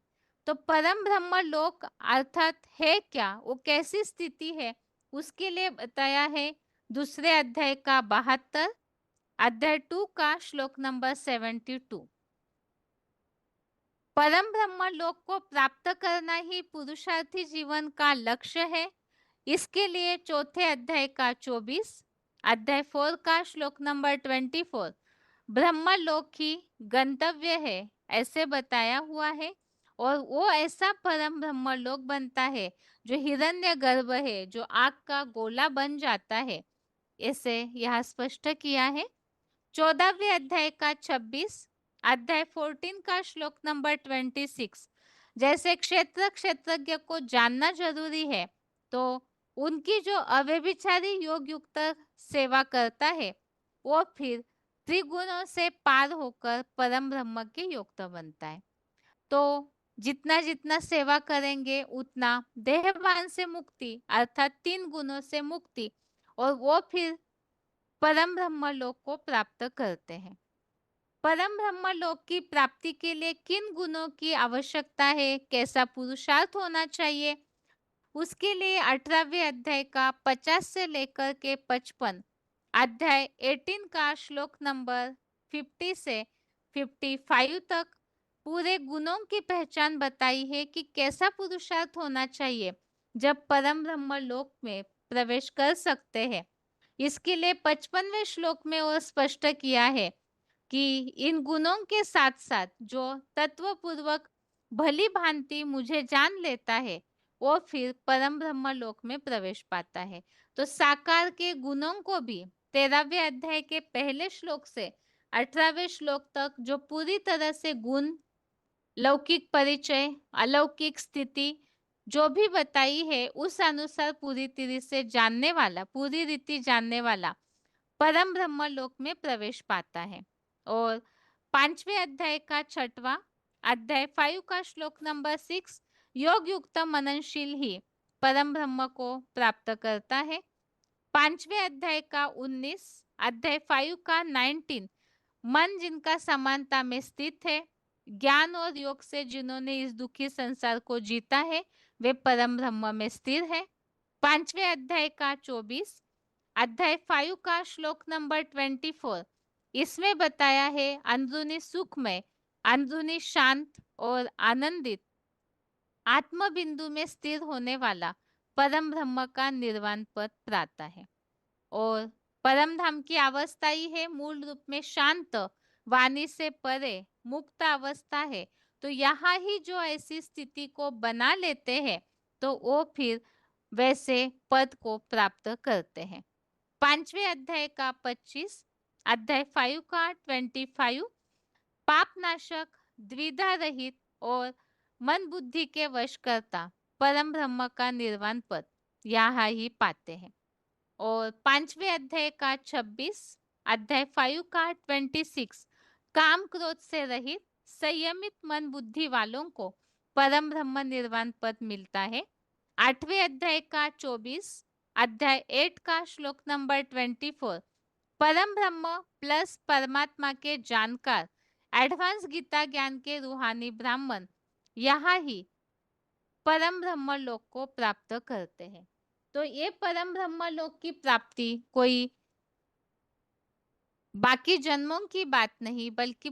तो परम ब्रह्म लोक अर्थात है क्या, वो कैसी स्थिति है, उसके लिए बताया है दूसरे अध्याय का 72, अध्याय 2 का श्लोक नंबर 72। परम ब्रह्म लोक को प्राप्त करना ही पुरुषार्थी जीवन का लक्ष्य है। इसके लिए चौथे अध्याय का 24, अध्याय 4 का श्लोक नंबर 24 ब्रह्म लोक ही गंतव्य है ऐसे बताया हुआ है, और वो ऐसा परम ब्रह्म लोक बनता है जो हिरण्य गर्भ है, जो आग का गोला बन जाता है, ऐसे यह स्पष्ट किया है। 14वें अध्याय का 26, अध्याय 14 का श्लोक नंबर 26, जैसे क्षेत्र क्षेत्रज्ञ को जानना जरूरी है, तो उनकी जो अव्यभिचारी योग युक्त सेवा करता है, वो फिर त्रिगुणों से पार होकर परम ब्रह्म के युक्त बनता है। तो जितना जितना सेवा करेंगे उतना देहभान से मुक्ति अर्थात 3 गुणों से मुक्ति, और वो फिर परम ब्रह्म लोक को प्राप्त करते हैं। परम ब्रह्म लोक की प्राप्ति के लिए किन गुणों की आवश्यकता है, कैसा पुरुषार्थ होना चाहिए, उसके लिए 18वें अध्याय का 50 से लेकर के 55, अध्याय 18 का श्लोक नंबर 50 से 55 तक पूरे गुणों की पहचान बताई है कि कैसा पुरुषार्थ होना चाहिए जब परम ब्रह्म लोक में प्रवेश कर सकते हैं। इसके लिए 55वें श्लोक में वो स्पष्ट किया है कि इन गुणों के साथ साथ जो तत्वपूर्वक भली भांति मुझे जान लेता है, वो फिर परम ब्रह्म लोक में प्रवेश पाता है। तो साकार के गुणों को भी 13वें अध्याय के पहले श्लोक से 18वें श्लोक तक जो पूरी तरह से गुण, लौकिक परिचय, अलौकिक स्थिति, जो भी बताई है उस अनुसार पूरी तरह से जानने वाला, पूरी रीति जानने वाला परम ब्रह्म लोक में प्रवेश पाता है। और 5वें अध्याय का 6वां अध्याय 5 का श्लोक नंबर 6, योग युक्त मननशील ही परम ब्रह्म को प्राप्त करता है। 5वें अध्याय का 19, अध्याय 5 का 19, मन जिनका समानता में स्थित है, ज्ञान और योग से जिन्होंने इस दुखी संसार को जीता है, वे परम ब्रह्म में स्थिर है। 5वें अध्याय का 24, अध्याय 5 का श्लोक नंबर 24, इसमें बताया है अंदरूनी सुखमय, अंदरूनी शांत और आनंदित आत्म बिंदु में स्थिर होने वाला परम ब्रह्म का निर्वाण पद प्राप्त है। और परम धाम की अवस्था ही है मूल रूप में शांत, वाणी से परे, मुक्त अवस्था है। तो यहाँ ही जो ऐसी स्थिति को बना लेते हैं तो वो फिर वैसे पद को प्राप्त करते हैं। 5वें अध्याय का 25, अध्याय 5 का 25, पाप नाशक, द्विधा रहित और मन बुद्धि के वश करता परम ब्रह्म का निर्वाण पद यहाँ ही पाते हैं। और 5वें अध्याय का 26, अध्याय 5 का 26, काम क्रोध से रहित संयमित मन बुद्धि वालों को परम ब्रह्म निर्वाण पद मिलता है। 8वें अध्याय का 24, अध्याय 8 का श्लोक नंबर 24, परम ब्रह्म प्लस परमात्मा के जानकार एडवांस गीता ज्ञान के रूहानी ब्राह्मण यहाँ ही परम ब्रह्म लोक को प्राप्त करते हैं। तो ये परम ब्रह्म लोक की प्राप्ति कोई बाकी जन्मों की बात नहीं, बल्कि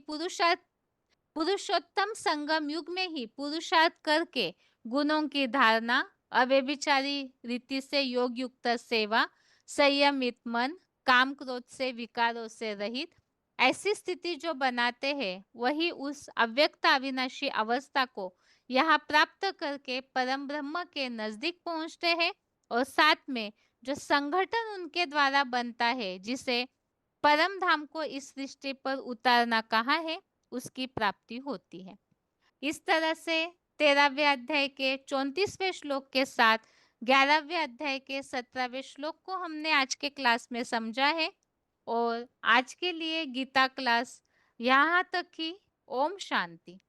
पुरुषोत्तम संगम युग में ही पुरुषार्थ करके गुणों की धारणा, अव्यभिचारी रीति से योग युक्त सेवा, संयमित मन, काम क्रोध से विकारों से रहित ऐसी स्थिति जो बनाते हैं, वही उस अव्यक्त अविनाशी अवस्था को यहाँ प्राप्त करके परम ब्रह्म के नजदीक पहुंचते हैं। और साथ में जो संगठन उनके द्वारा बनता है, जिसे परम धाम को इस सृष्टि पर उतारना कहा है, उसकी प्राप्ति होती है। इस तरह से 13वें अध्याय के 34वें श्लोक के साथ 11वें अध्याय के 17वें श्लोक को हमने आज के क्लास में समझा है। और आज के लिए गीता क्लास यहाँ तक ही। ओम शांति।